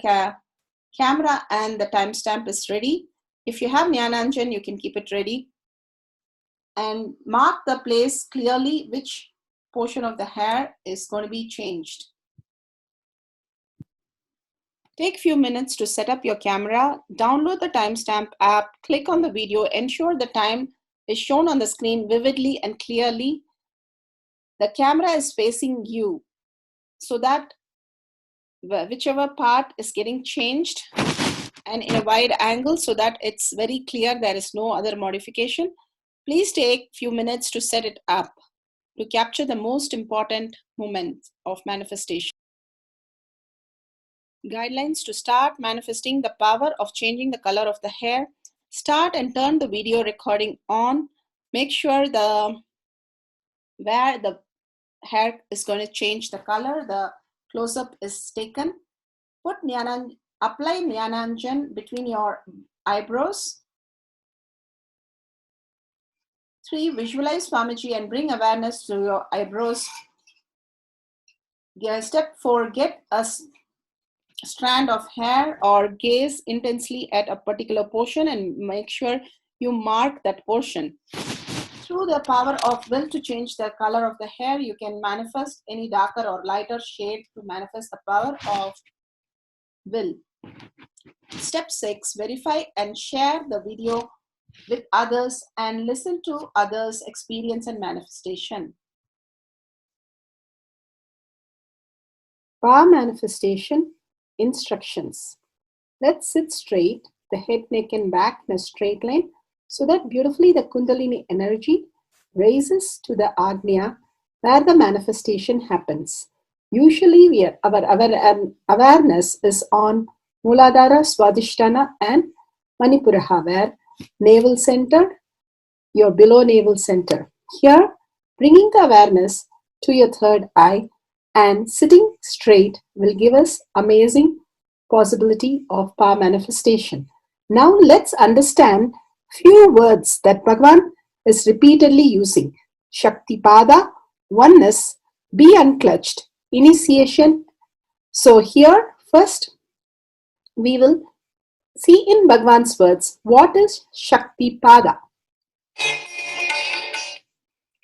camera and the timestamp is ready. If you have Jnana, you can keep it ready. And mark the place clearly which portion of the hair is going to be changed. Take a few minutes to set up your camera, download the timestamp app, click on the video, ensure the time is shown on the screen vividly and clearly. The camera is facing you so that whichever part is getting changed and in a wide angle so that it's very clear there is no other modification. Please take a few minutes to set it up to capture the most important moments of manifestation. Guidelines to start manifesting the power of changing the color of the hair. Start and turn the video recording on. Make sure where the hair is going to change the color, the close-up is taken. Apply Nithyananda between your eyebrows. 3. Visualize Swamiji and bring awareness to your eyebrows. Step 4. Get a strand of hair or gaze intensely at a particular portion and make sure you mark that portion. Through the power of will to change the color of the hair, you can manifest any darker or lighter shade to manifest the power of will. Step 6. Verify and share the video with others and listen to others' experience and manifestation. Power manifestation instructions. Let's sit straight, the head, neck and back in a straight line so that beautifully the Kundalini energy raises to the Agnya where the manifestation happens. Usually our awareness is on Muladhara, Swadhisthana and Manipuraha, where navel center, your below navel center. Here, bringing the awareness to your third eye and sitting straight will give us amazing possibility of power manifestation. Now let's understand few words that Bhagavan is repeatedly using. Shakti Pada, oneness, be unclutched, initiation. So here first we will see in Bhagavan's words what is Shakti Pada.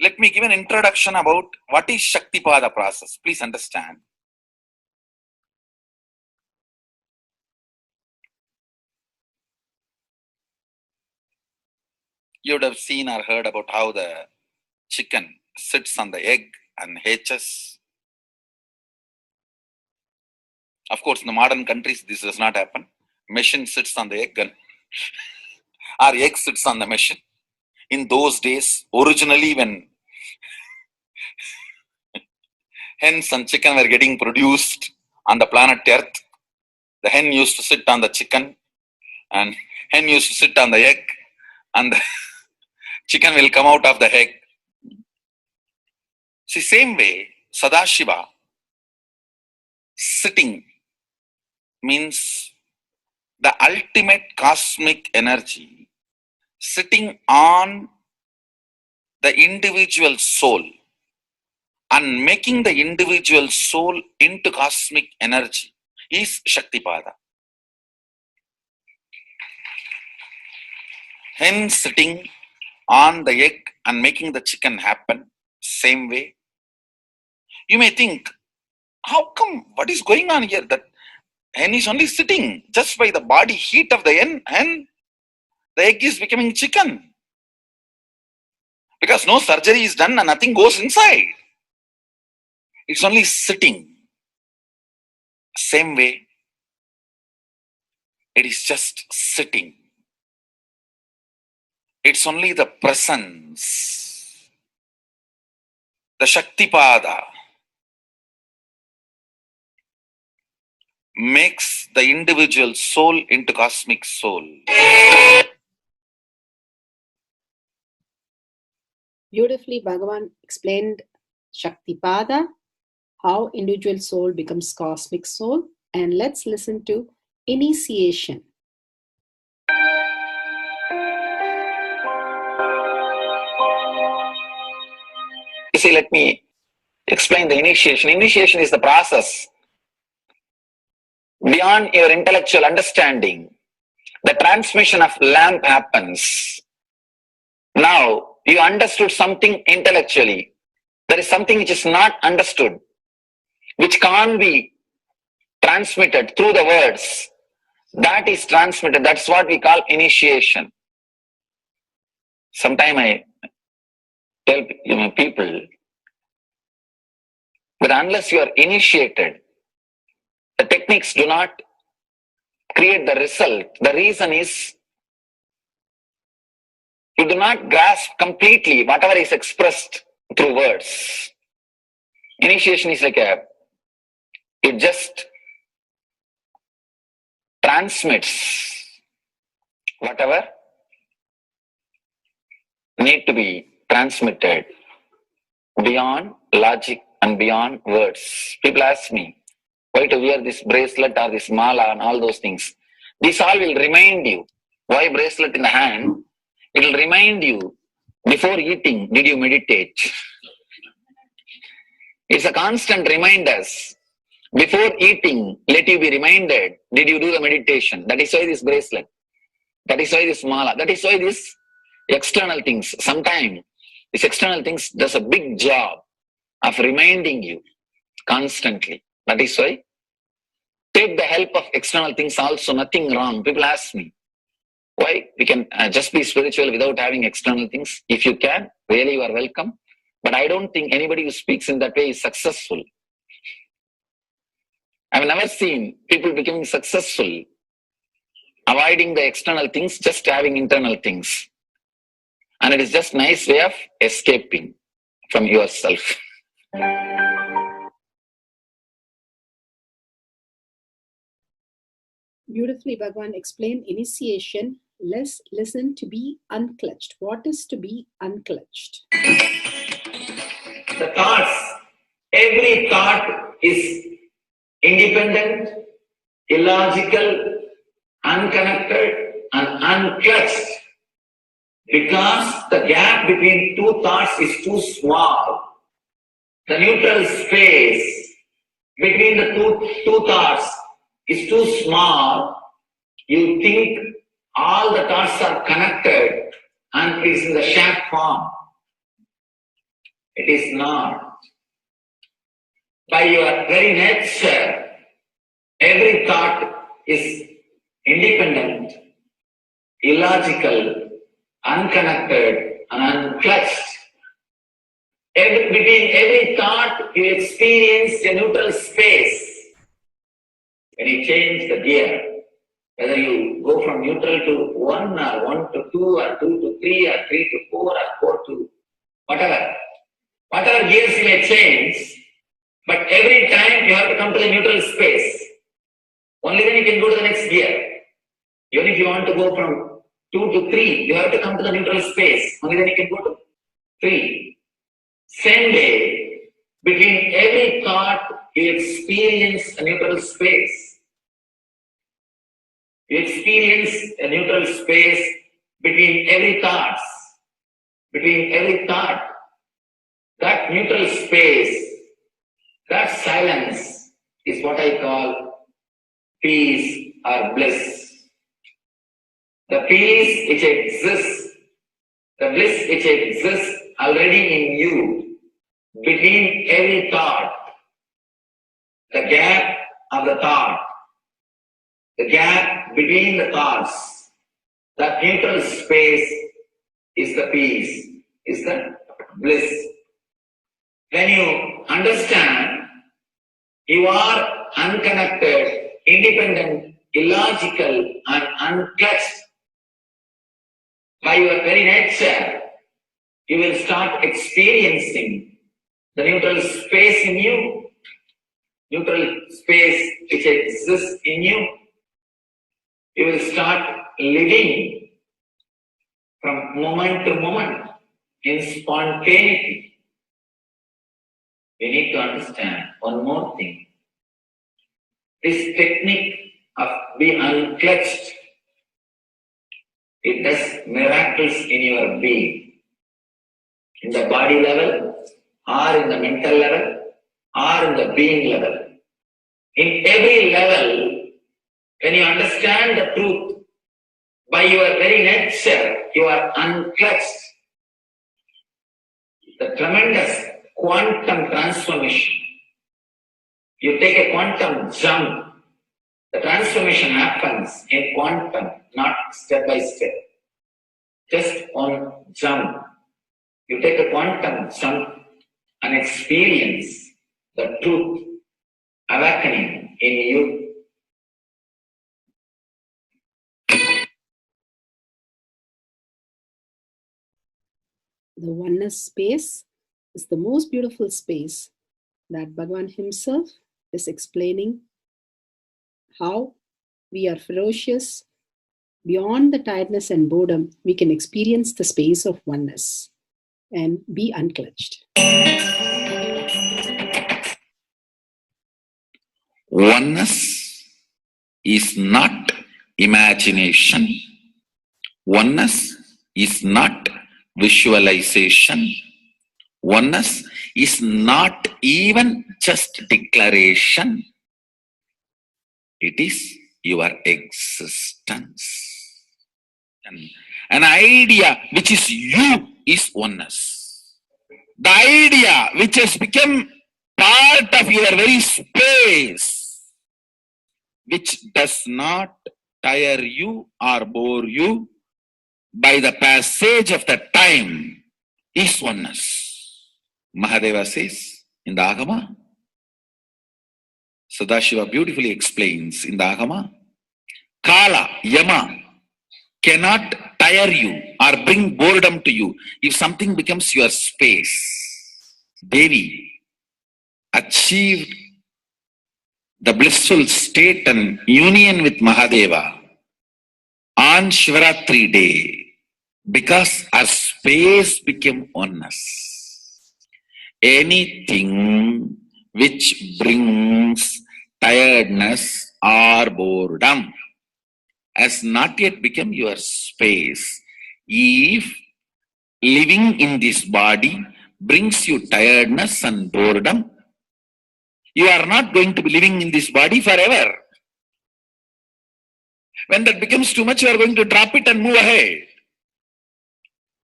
Let me give an introduction about what is Shakti Pada process. Please understand. You would have seen or heard about how the chicken sits on the egg and hatches. Of course, in the modern countries, this does not happen. Machine sits on the egg and our egg sits on the machine. In those days, originally when hens and chicken were getting produced on the planet Earth, the hen used to sit on the chicken and hen used to sit on the egg and the chicken will come out of the egg. See, same way, Sadashiva sitting means the ultimate cosmic energy sitting on the individual soul and making the individual soul into cosmic energy is Shaktipada. Hen sitting on the egg and making the chicken happen. Same way, you may think, how come, what is going on here? That hen is only sitting just by the body heat of the hen, the egg is becoming chicken. Because no surgery is done and nothing goes inside. It's only sitting. Same way, it is just sitting. It's only the presence. The Shakti Pada makes the individual soul into cosmic soul. Beautifully, Bhagavan explained Shaktipada, how individual soul becomes cosmic soul. And let's listen to initiation. You see, let me explain the initiation. Initiation is the process beyond your intellectual understanding. The transmission of lamp happens. Now, you understood something intellectually. There is something which is not understood, which can't be transmitted through the words. That is transmitted. That's what we call initiation. Sometimes I tell people that unless you are initiated, the techniques do not create the result. The reason is you do not grasp completely whatever is expressed through words. Initiation is like it just transmits whatever need to be transmitted beyond logic and beyond words. People ask me why to wear this bracelet or this mala and all those things. This all will remind you. Why bracelet in the hand? It will remind you, before eating, did you meditate? It's a constant reminders. Before eating, let you be reminded, did you do the meditation? That is why this bracelet. That is why this mala. That is why this external things. Sometimes this external things does a big job of reminding you constantly. That is why take the help of external things also, nothing wrong. People ask me, why we can just be spiritual without having external things? If you can, really you are welcome. But I don't think anybody who speaks in that way is successful. I've never seen people becoming successful avoiding the external things, just having internal things. And it is just a nice way of escaping from yourself. Beautifully, Bhagavan explained initiation. Let's listen to be unclutched. What is to be unclutched? The thoughts, every thought is independent, illogical, unconnected, and unclutched. Because the gap between two thoughts is too small. The neutral space between the two thoughts is too small. You think all the thoughts are connected and it is in the shared form. It is not. By your very nature, every thought is independent, illogical, unconnected, and unclutched. Between every thought, you experience a neutral space. When you change the gear, whether you go from neutral to 1 or 1 to 2 or 2 to 3 or 3 to 4 or 4 to whatever gears you may change, but every time you have to come to the neutral space. Only then you can go to the next gear. Even if you want to go from 2 to 3, you have to come to the neutral space. Only then you can go to 3. Same way, between every thought, you experience a neutral space. You experience a neutral space between every thought. Between every thought. That neutral space, that silence is what I call peace or bliss. The peace which exists, the bliss which exists already in you, between every thought, the gap of the thought, the gap between the thoughts, that neutral space is the peace, is the bliss. When you understand you are unconnected, independent, illogical, and unclutched by your very nature, you will start experiencing the neutral space in you, neutral space which exists in you. You will start living from moment to moment in spontaneity. You need to understand one more thing. This technique of being unclutched, it does miracles in your being, in the body level, or in the mental level, or in the being level. In every level, when you understand the truth, by your very nature, you are unclutched. The tremendous quantum transformation. You take a quantum jump. The transformation happens in quantum, not step by step. Just one jump. You take a quantum jump and experience the truth awakening in you. The oneness space is the most beautiful space that Bhagavan himself is explaining how we are ferocious. Beyond the tiredness and boredom, we can experience the space of oneness and be unclutched. Oneness is not imagination. Oneness is not visualization. Oneness is not even just declaration. It is your existence. An idea which is you is oneness. The idea which has become part of your very space, which does not tire you or bore you by the passage of the time, is oneness. Mahadeva says in the Agama, Sadashiva beautifully explains in the Agama, Kala, Yama cannot tire you or bring boredom to you if something becomes your space. Devi achieved the blissful state and union with Mahadeva on Shivaratri day because our space became oneness. Anything which brings tiredness or boredom has not yet become your space. If living in this body brings you tiredness and boredom, you are not going to be living in this body forever. When that becomes too much, you are going to drop it and move ahead.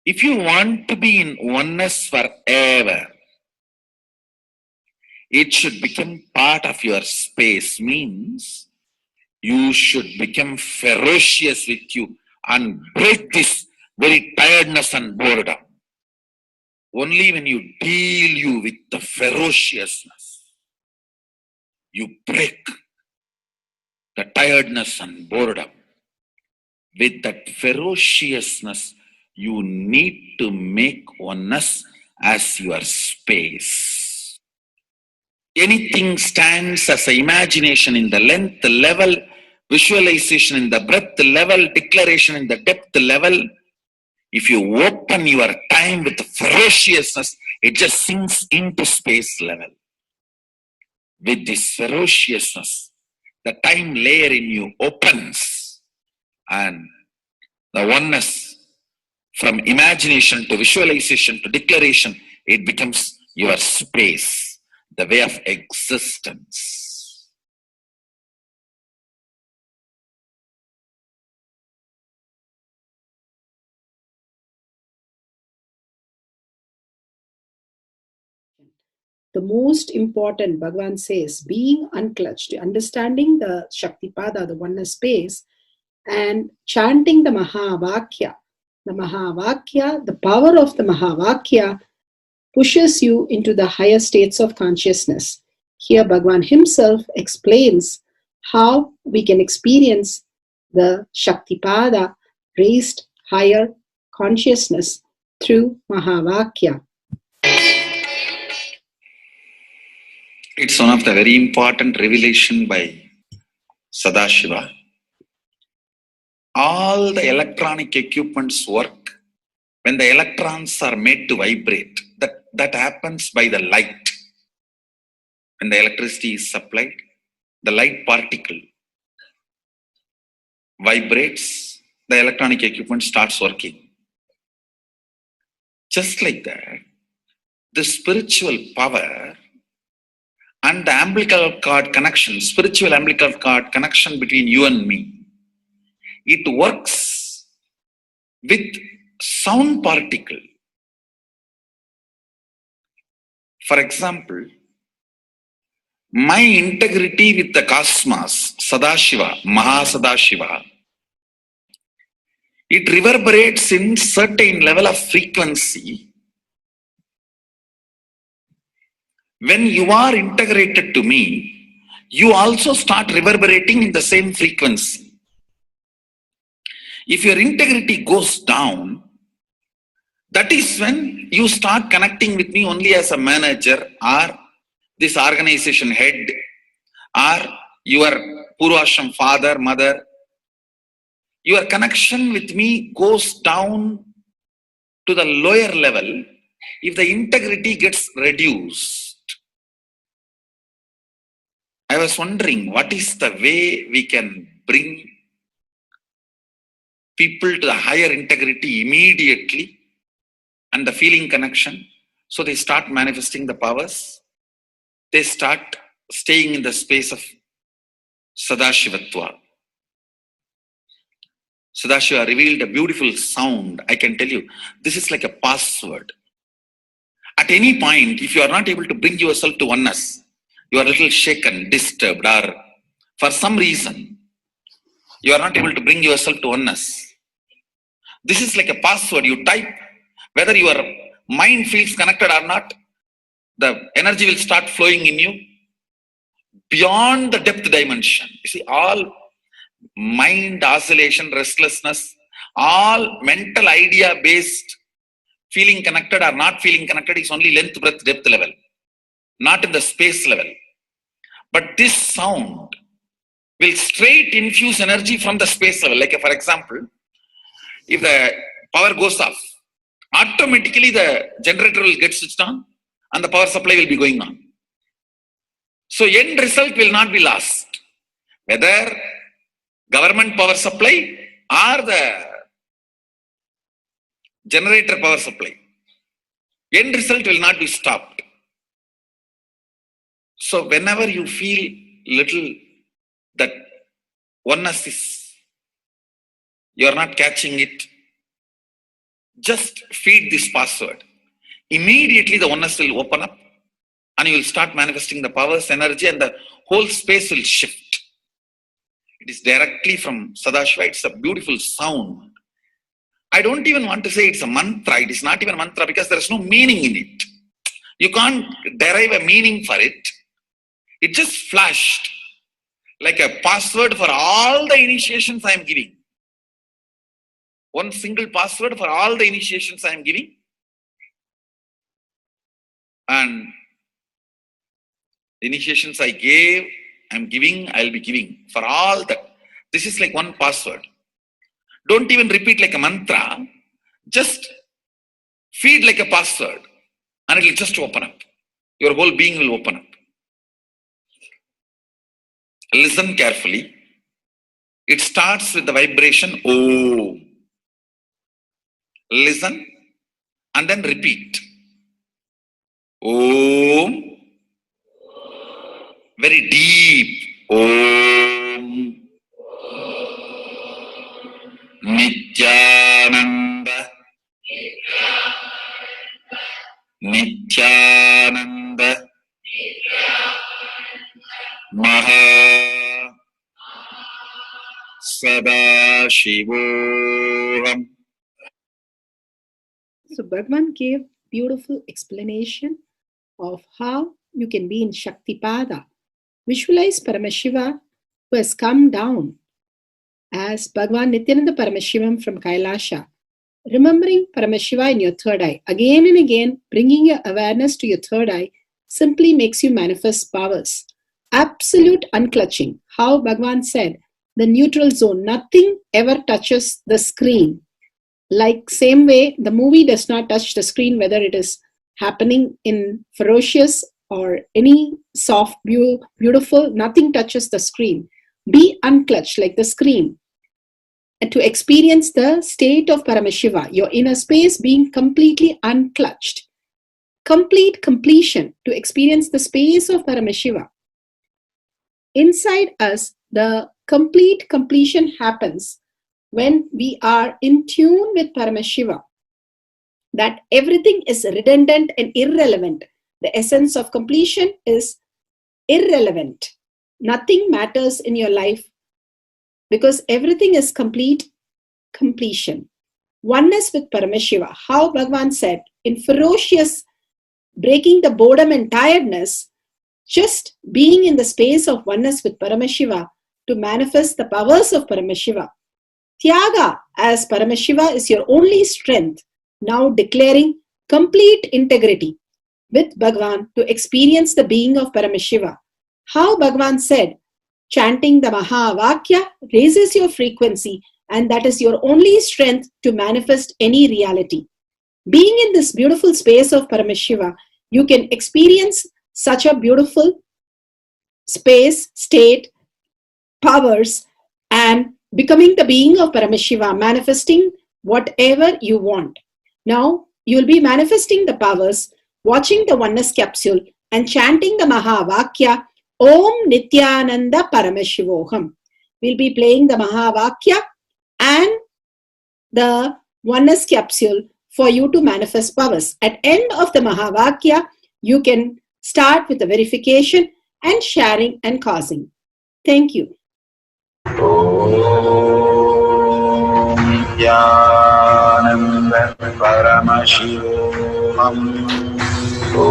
If you want to be in oneness forever, it should become part of your space, means you should become ferocious with you and break this very tiredness and boredom. Only when you deal you with the ferociousness, you break the tiredness and boredom. With that ferociousness, you need to make oneness as your space. Anything stands as an imagination in the length level, visualization in the breadth level, declaration in the depth level. If you open your time with ferociousness, it just sinks into space level. With this ferociousness, the time layer in you opens, and the oneness from imagination to visualization to declaration, it becomes your space, the way of existence. the most important, Bhagavan says, being unclutched, understanding the Shaktipada, the oneness space, and chanting the Mahavakya. The Mahavakya, the power of the Mahavakya, pushes you into the higher states of consciousness. Here, Bhagavan himself explains how we can experience the Shaktipada, raised higher consciousness, through Mahavakya. It's one of the very important revelation by Sadashiva. All the electronic equipments work when the electrons are made to vibrate. That happens by the light. When the electricity is supplied, the light particle vibrates, the electronic equipment starts working. Just like that, the spiritual power and the umbilical cord connection, spiritual umbilical cord connection between you and me, it works with sound particle. For example, my integrity with the cosmos, Sadashiva, Mahasadashiva, it reverberates in certain level of frequency. When you are integrated to me, you also start reverberating in the same frequency. If your integrity goes down, that is when you start connecting with me only as a manager or this organization head or your Purvashram father, mother. Your connection with me goes down to the lower level if the integrity gets reduced. I was wondering, what is the way we can bring people to the higher integrity immediately and the feeling connection, so they start manifesting the powers, they start staying in the space of Sadashivatva. Sadashiva revealed a beautiful sound. I can tell you, this is like a password. At any point, if you are not able to bring yourself to oneness, you are a little shaken, disturbed, or for some reason, you are not able to bring yourself to oneness. This is like a password. You type, whether your mind feels connected or not, the energy will start flowing in you beyond the depth dimension. You see, all mind oscillation, restlessness, all mental idea based feeling connected or not feeling connected is only length, breadth, depth level, not in the space level. But this sound will straight infuse energy from the space level. Like for example, if the power goes off, automatically the generator will get switched on and the power supply will be going on. So end result will not be lost. Whether government power supply or the generator power supply, end result will not be stopped. So whenever you feel little that oneness is, you are not catching it, just feed this password. Immediately the oneness will open up and you will start manifesting the powers, energy, and the whole space will shift. It is directly from Sadashiva. It's a beautiful sound. I don't even want to say it's a mantra. It is not even a mantra because there is no meaning in it. You can't derive a meaning for it. It just flashed like a password for all the initiations I am giving. One single password for all the initiations I am giving. And the initiations I gave, I am giving, I will be giving. For all that. This is like one password. Don't even repeat like a mantra. Just feed like a password. And it will just open up. Your whole being will open up. Listen carefully. It starts with the vibration Om. Listen and then repeat. Om. Very deep. Om. Nithyananda. Nithyananda. Sadashivoham. So Bhagavan gave beautiful explanation of how you can be in Shakti Pada. Visualize Paramashiva who has come down as Bhagavan Nithyananda Paramashivam from Kailasha. Remembering Paramashiva in your third eye, again and again, bringing your awareness to your third eye simply makes you manifest powers. Absolute unclutching. How Bhagavan said, the neutral zone, nothing ever touches the screen. Like same way, the movie does not touch the screen, whether it is happening in ferocious or any soft, beautiful, nothing touches the screen. Be unclutched like the screen. And to experience the state of Paramashiva, your inner space being completely unclutched. Complete completion to experience the space of Paramashiva. Inside us, the complete completion happens when we are in tune with Paramashiva. That everything is redundant and irrelevant. The essence of completion is irrelevant. Nothing matters in your life because everything is complete completion. Oneness with Paramashiva. How Bhagavan said, in ferocious breaking the boredom and tiredness, just being in the space of oneness with Paramashiva to manifest the powers of Paramashiva. Tyaga as Paramashiva is your only strength, now declaring complete integrity with Bhagavan to experience the being of Paramashiva. How Bhagavan said, chanting the Mahavakya raises your frequency, and that is your only strength to manifest any reality. Being in this beautiful space of Paramashiva, you can experience such a beautiful space, state, powers, and becoming the being of Paramashiva, manifesting whatever you want. Now, you will be manifesting the powers, watching the oneness capsule, and chanting the Mahavakya, Om Nithyananda Paramashivoham. We'll be playing the Mahavakya and the oneness capsule for you to manifest powers. At end of the Mahavakya, you can start with the verification and sharing and causing. Thank you. Nithyananda Paramashivoham. Om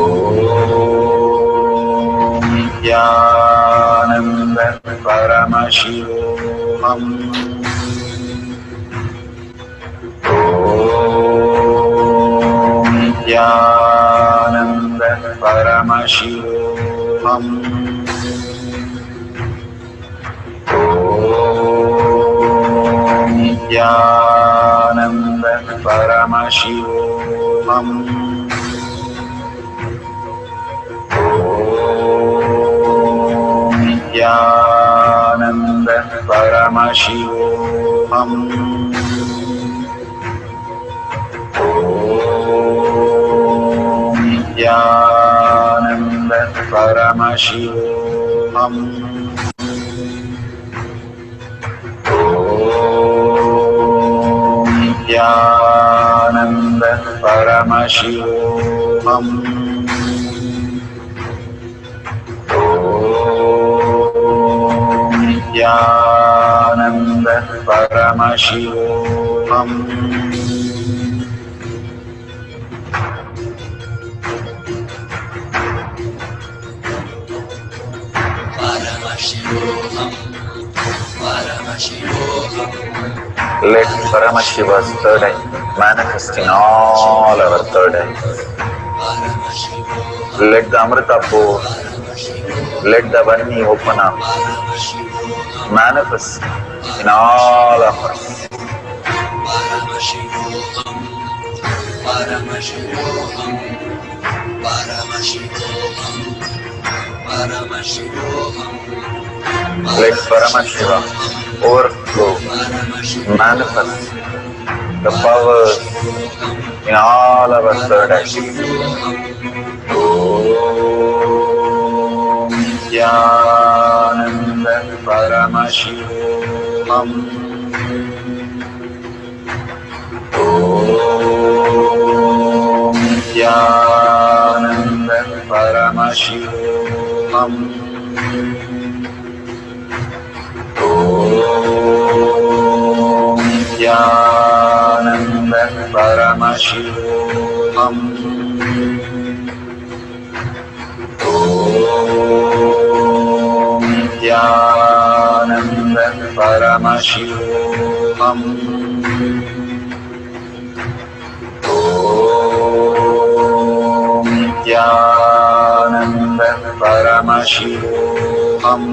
Nithyananda Paramashivoham. Om Nithyananda Paramashivoham. Om Nithyananda Paramashivoham. Om Nithyananda Paramashivoham. Om Nithyananda Paramashivoham. Om Nithyananda Paramashivoham. Om Nithyananda Paramashivoham. Let Paramashiva's third eye manifest in all our third eyes. Let the Amrita pour, let the Varni open up, manifest in all of us. Let Paramashiva overflow, manifest the powers in all our third eyes. Om Nithyananda Paramashivoham. Om Nithyananda Paramashivoham. Om Paramashivam. Om Nithyananda Paramashivam. Om Nithyananda Paramashivam. Om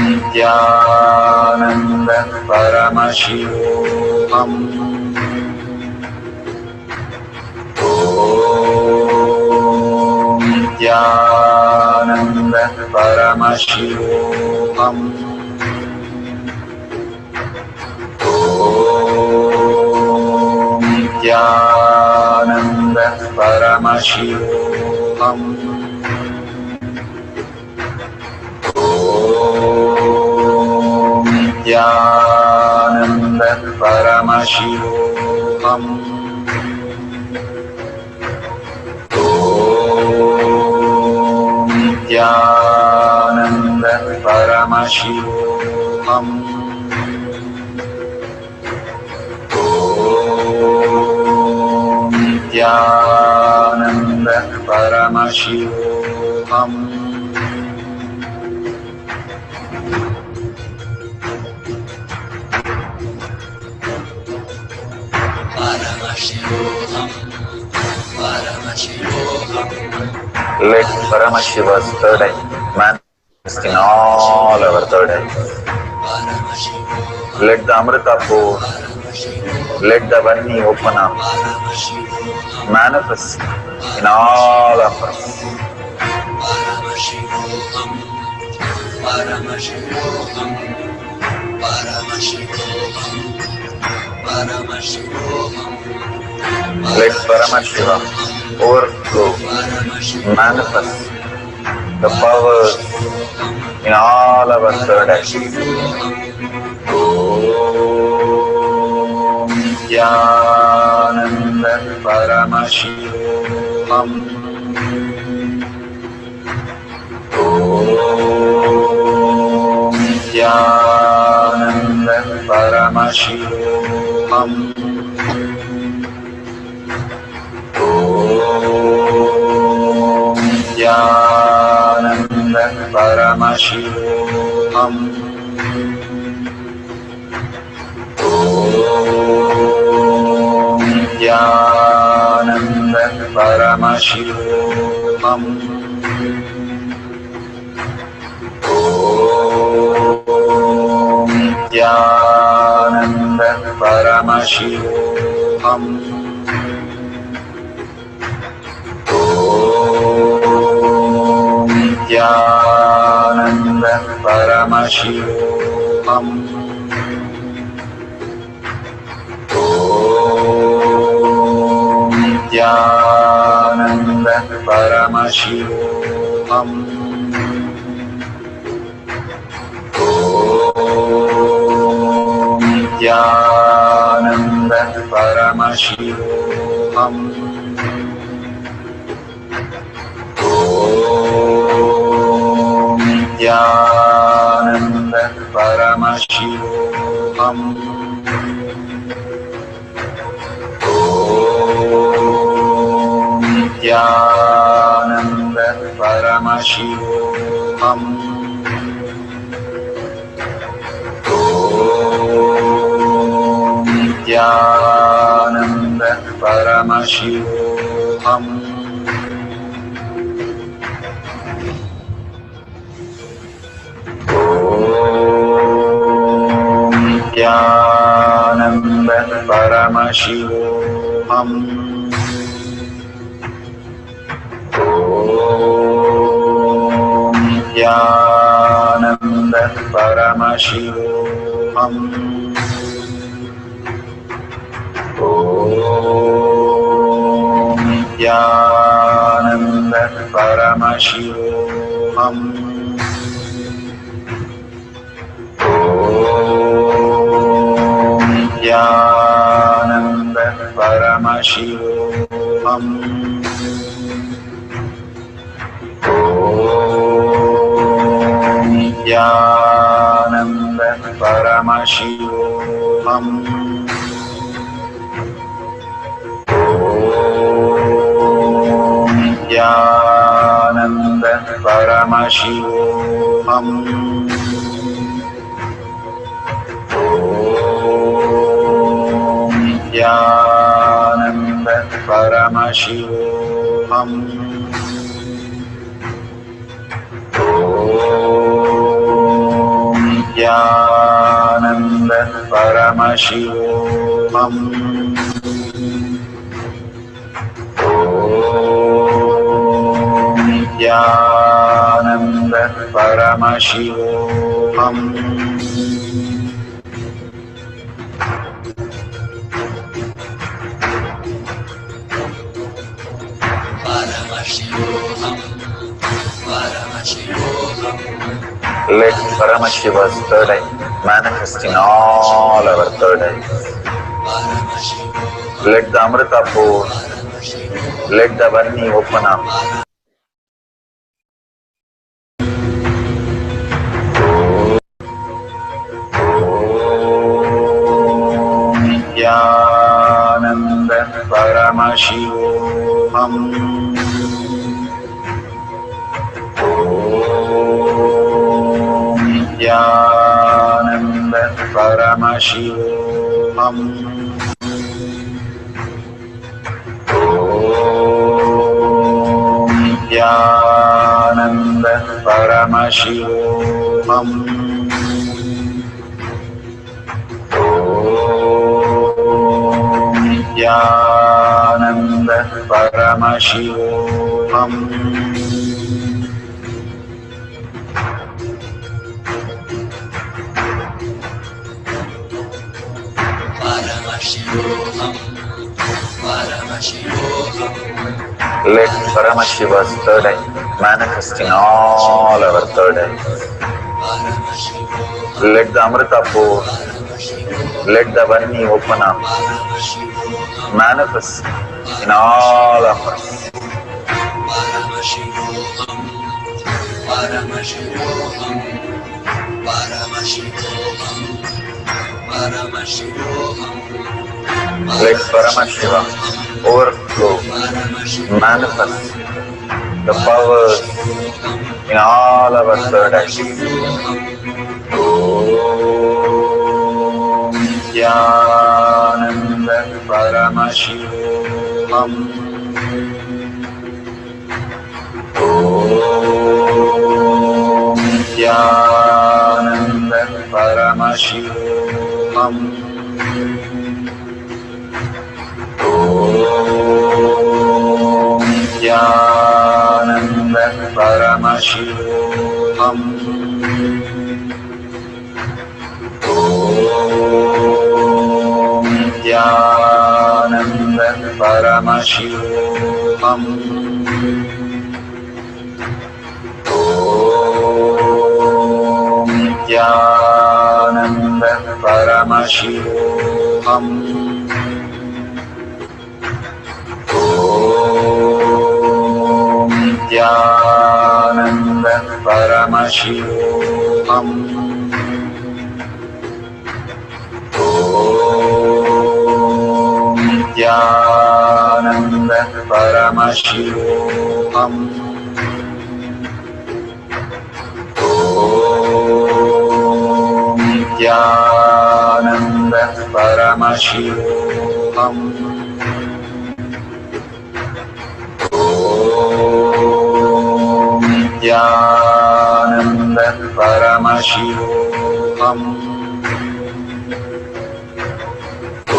Nithyananda Paramashivam. Om Nithyananda Paramashivam. Om Nithyananda Paramashivam. Om Nithyananda Paramashivam. Om Nithyananda Paramashivam. Om Nithyananda Paramashivam. Let Paramashiva's third eye manifest in all our third eyes. Let the Amrita pour, let the Vani open up, manifest in all of us. Let Paramashiva overflow, manifest the powers in all our third eyes. Om Nithyananda Paramashivam. Om Nithyananda Paramashivam. Om Nithyananda Paramashivam. Om Nithyananda Paramashivam. Om Nithyananda Paramashivam. Om Nithyananda Paramashivam. Om Nithyananda Paramashivam. Om Nithyananda Paramashivam. Om Nithyananda Paramashivam. Om Nithyananda Paramashivam. Om Nithyananda Paramashivam. Om Nithyananda Paramashivam. Om Nithyananda Paramashivam. Om Nithyananda Paramashivam. Om Nithyananda Paramashivam. Om Nithyananda Paramashivam. Paramashivoham. Nithyananda Paramashivoham. Nithyananda Paramashivoham. Nithyananda Paramashivoham. Nithyananda Paramashivoham. Let Paramashiva's third eye manifest in all our third eyes. Let the Amrita pour, let the Varni open up. Nithyananda Paramashivoham. Nithyananda Paramashivoham. Nithyananda Paramashivoham. Nithyananda Paramashivoham. Let Paramashiva's third eye manifest in all our third eyes. Let the Amrita pour, let the Varni open up, manifest in all of us. Let Paramashiva overflow, manifest the powers in all our third eyes. Om Nithyananda Paramashivoham. Om Nithyananda Paramashivoham. Om Nithyananda Paramashivoham. Om Nithyananda Paramashivoham. Om Nithyananda Paramashivoham. Om Nithyananda Paramashivoham. Om Nithyananda Paramashivoham. Om Nithyananda Paramashivoham. Om Nithyananda Paramashivoham. Om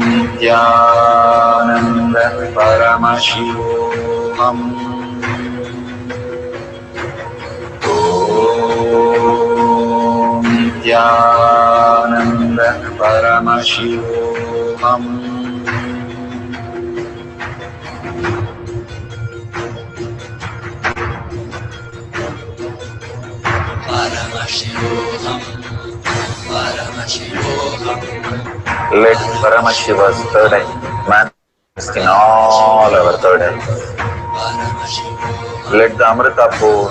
Nithyananda Paramashivoham. Om Nithyananda Paramashivoham. Let Paramashiva's third eye manifest in all our third eyes. Let the Amrita pour,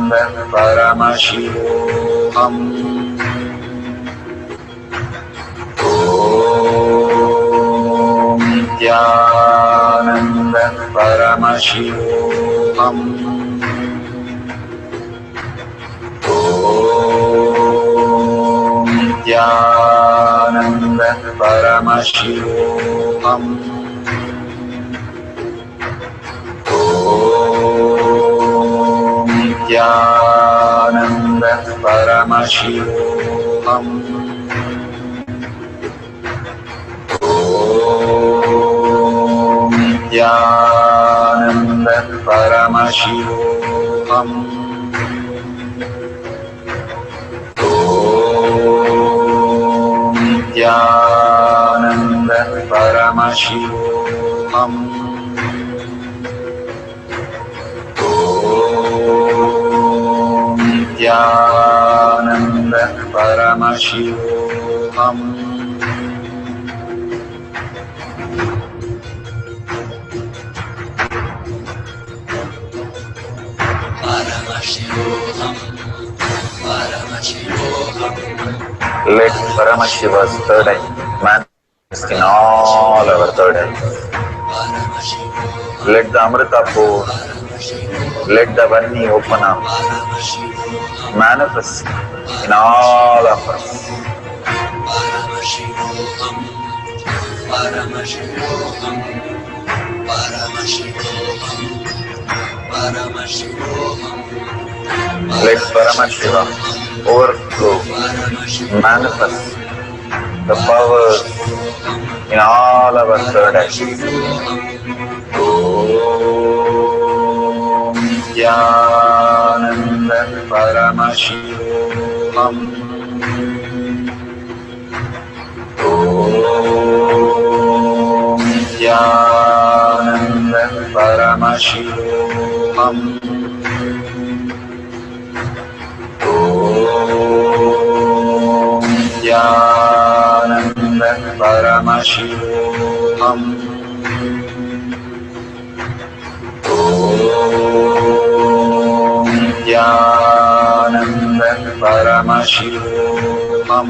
Paramashivoham. Om Nithyananda Paramashivoham. Om Nithyananda Paramashivoham. Om Nithyananda Paramashivoham. Om Nithyananda Paramashivoham. Om Nithyananda Paramashivoham. Om Nithyananda Paramashivoham. Let Paramashiva's third eye manifest in all our third eyes. Let the Amrita pour, let the Vani open up, manifest in all of us. Let Paramashiva overflow, manifest the powers in all our third eyes. Om Nithyananda Paramashivoham. Om Nithyananda Paramashivoham. Om Nithyananda Paramashivoham. Om Nithyananda Paramashivoham. Om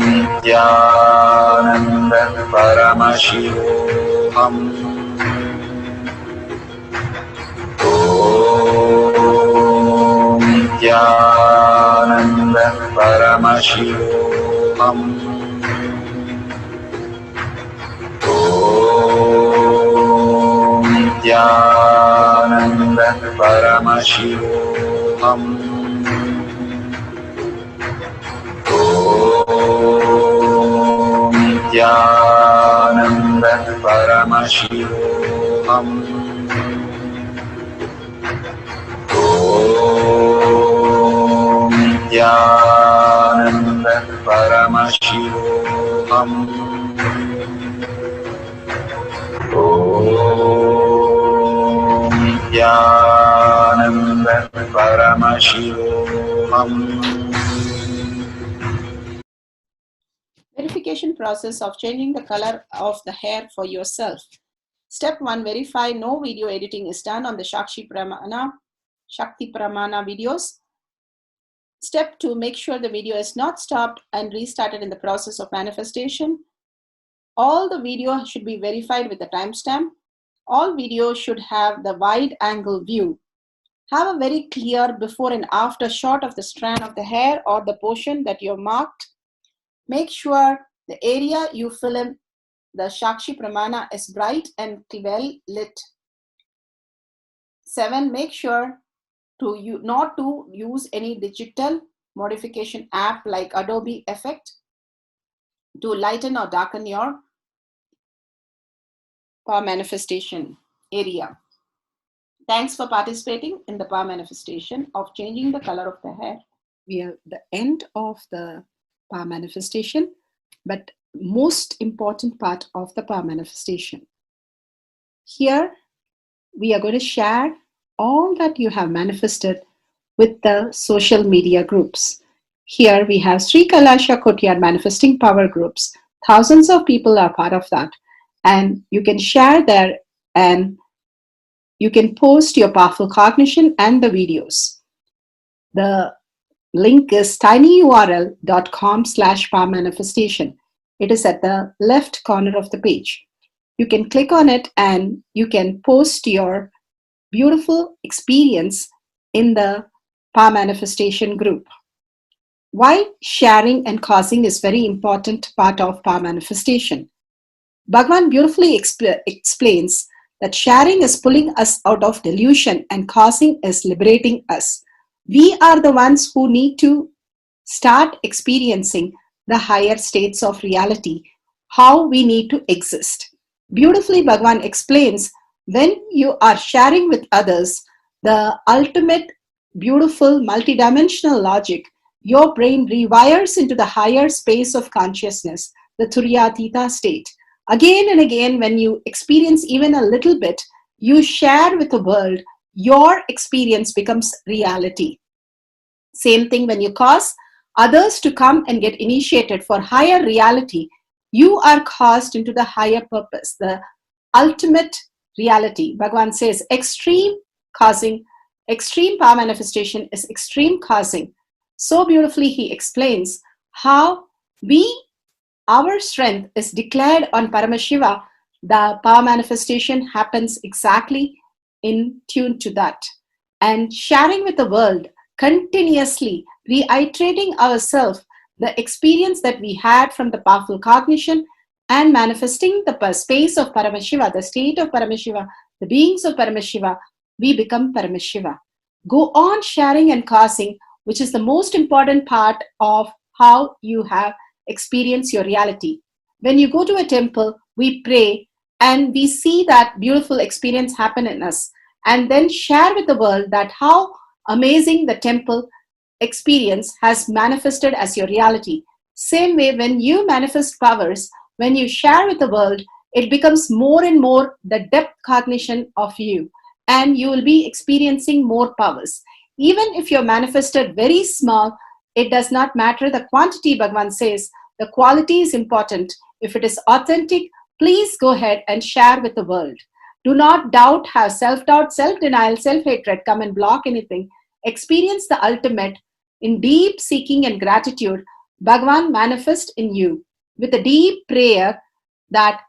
Nithyananda Paramashivoham. Om Nithyananda Paramashivoham. Om Nithyananda Paramashivoham. Om Nithyananda Paramashivoham. Om Nithyananda Paramashivoham. Om Nithyananda Paramashivoham. Verification process of changing the color of the hair for yourself. Step 1, verify no video editing is done on the Shakti Pramana videos. Step 2, make sure the video is not stopped and restarted in the process of manifestation. All the video should be verified with the timestamp. All videos should have the wide angle view. Have a very clear before and after shot of the strand of the hair or the portion that you've marked. Make sure the area you fill in the Shakti Pramana is bright and well lit. 7, make sure not to use any digital modification app like Adobe Effect to lighten or darken your power manifestation area. Thanks for participating in the power manifestation of changing the color of the hair. We are at the end of the power manifestation, but most important part of the power manifestation. Here, we are going to share all that you have manifested with the social media groups. Here we have Sri Kailasha Kotyar manifesting power groups. Thousands of people are part of that. And you can share there and You can post your powerful cognition and the videos. The link is tinyurl.com/powermanifestation. It is at the left corner of the page. You can click on it and you can post your beautiful experience in the Power Manifestation group. Why sharing and causing is very important part of Power Manifestation. Bhagavan beautifully explains that sharing is pulling us out of delusion and causing is liberating us. We are the ones who need to start experiencing the higher states of reality, how we need to exist. Beautifully, Bhagavan explains when you are sharing with others the ultimate beautiful multidimensional logic, your brain rewires into the higher space of consciousness, the Turyatita state. Again and again, when you experience even a little bit, you share with the world, your experience becomes reality. Same thing when you cause others to come and get initiated for higher reality, you are caused into the higher purpose, the ultimate reality. Bhagavan says extreme causing, extreme power manifestation is extreme causing. So beautifully he explains how our strength is declared on Paramashiva. The power manifestation happens exactly in tune to that. And sharing with the world, continuously reiterating ourselves the experience that we had from the powerful cognition and manifesting the space of Paramashiva, the state of Paramashiva, the beings of Paramashiva, we become Paramashiva. Go on sharing and causing, which is the most important part of how you have experienced your reality. When you go to a temple, we pray and we see that beautiful experience happen in us, and then share with the world that how amazing the temple experience has manifested as your reality. Same way, when you manifest powers, when you share with the world, it becomes more and more the depth cognition of you, and you will be experiencing more powers. Even if you're manifested very small, it does not matter the quantity, Bhagavan says. The quality is important. If it is authentic, please go ahead and share with the world. Do not doubt, have self-doubt, self-denial, self-hatred come and block anything. Experience the ultimate in deep seeking and gratitude. Bhagavan manifest in you with a deep prayer, that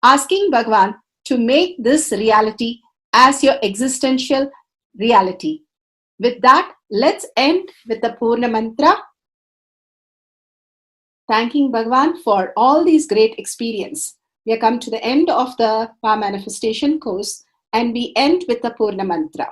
asking Bhagavan to make this reality as your existential reality. With that, let's end with the Purna Mantra. Thanking Bhagavan for all these great experience. We have come to the end of the Power Manifestation course, and we end with the Purna Mantra.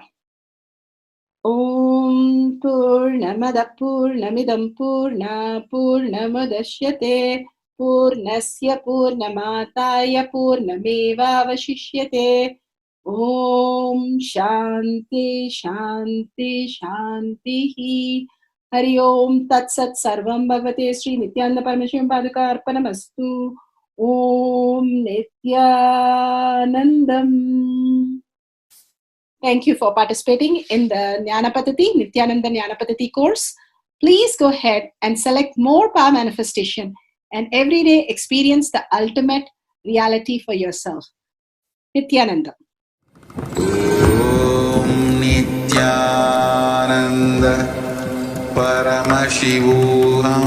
Om Purnamada Purnamidam Purna Purnamadashyate Purnasya Purnamataya Purnameva Vashishyate. Om Shanti Shanti Shanti. Hari Om Tat Sat Sarvam Bhagavate Sri Nithyananda Paramashivam Paduka Arpanamastu. Om Nithyanandam. Thank you for participating in the Jnana Paddhati, Nithyananda Jnana Paddhati course. Please go ahead and select more power manifestation and every day experience the ultimate reality for yourself. Nithyananda. Om Nithyananda Paramashivoham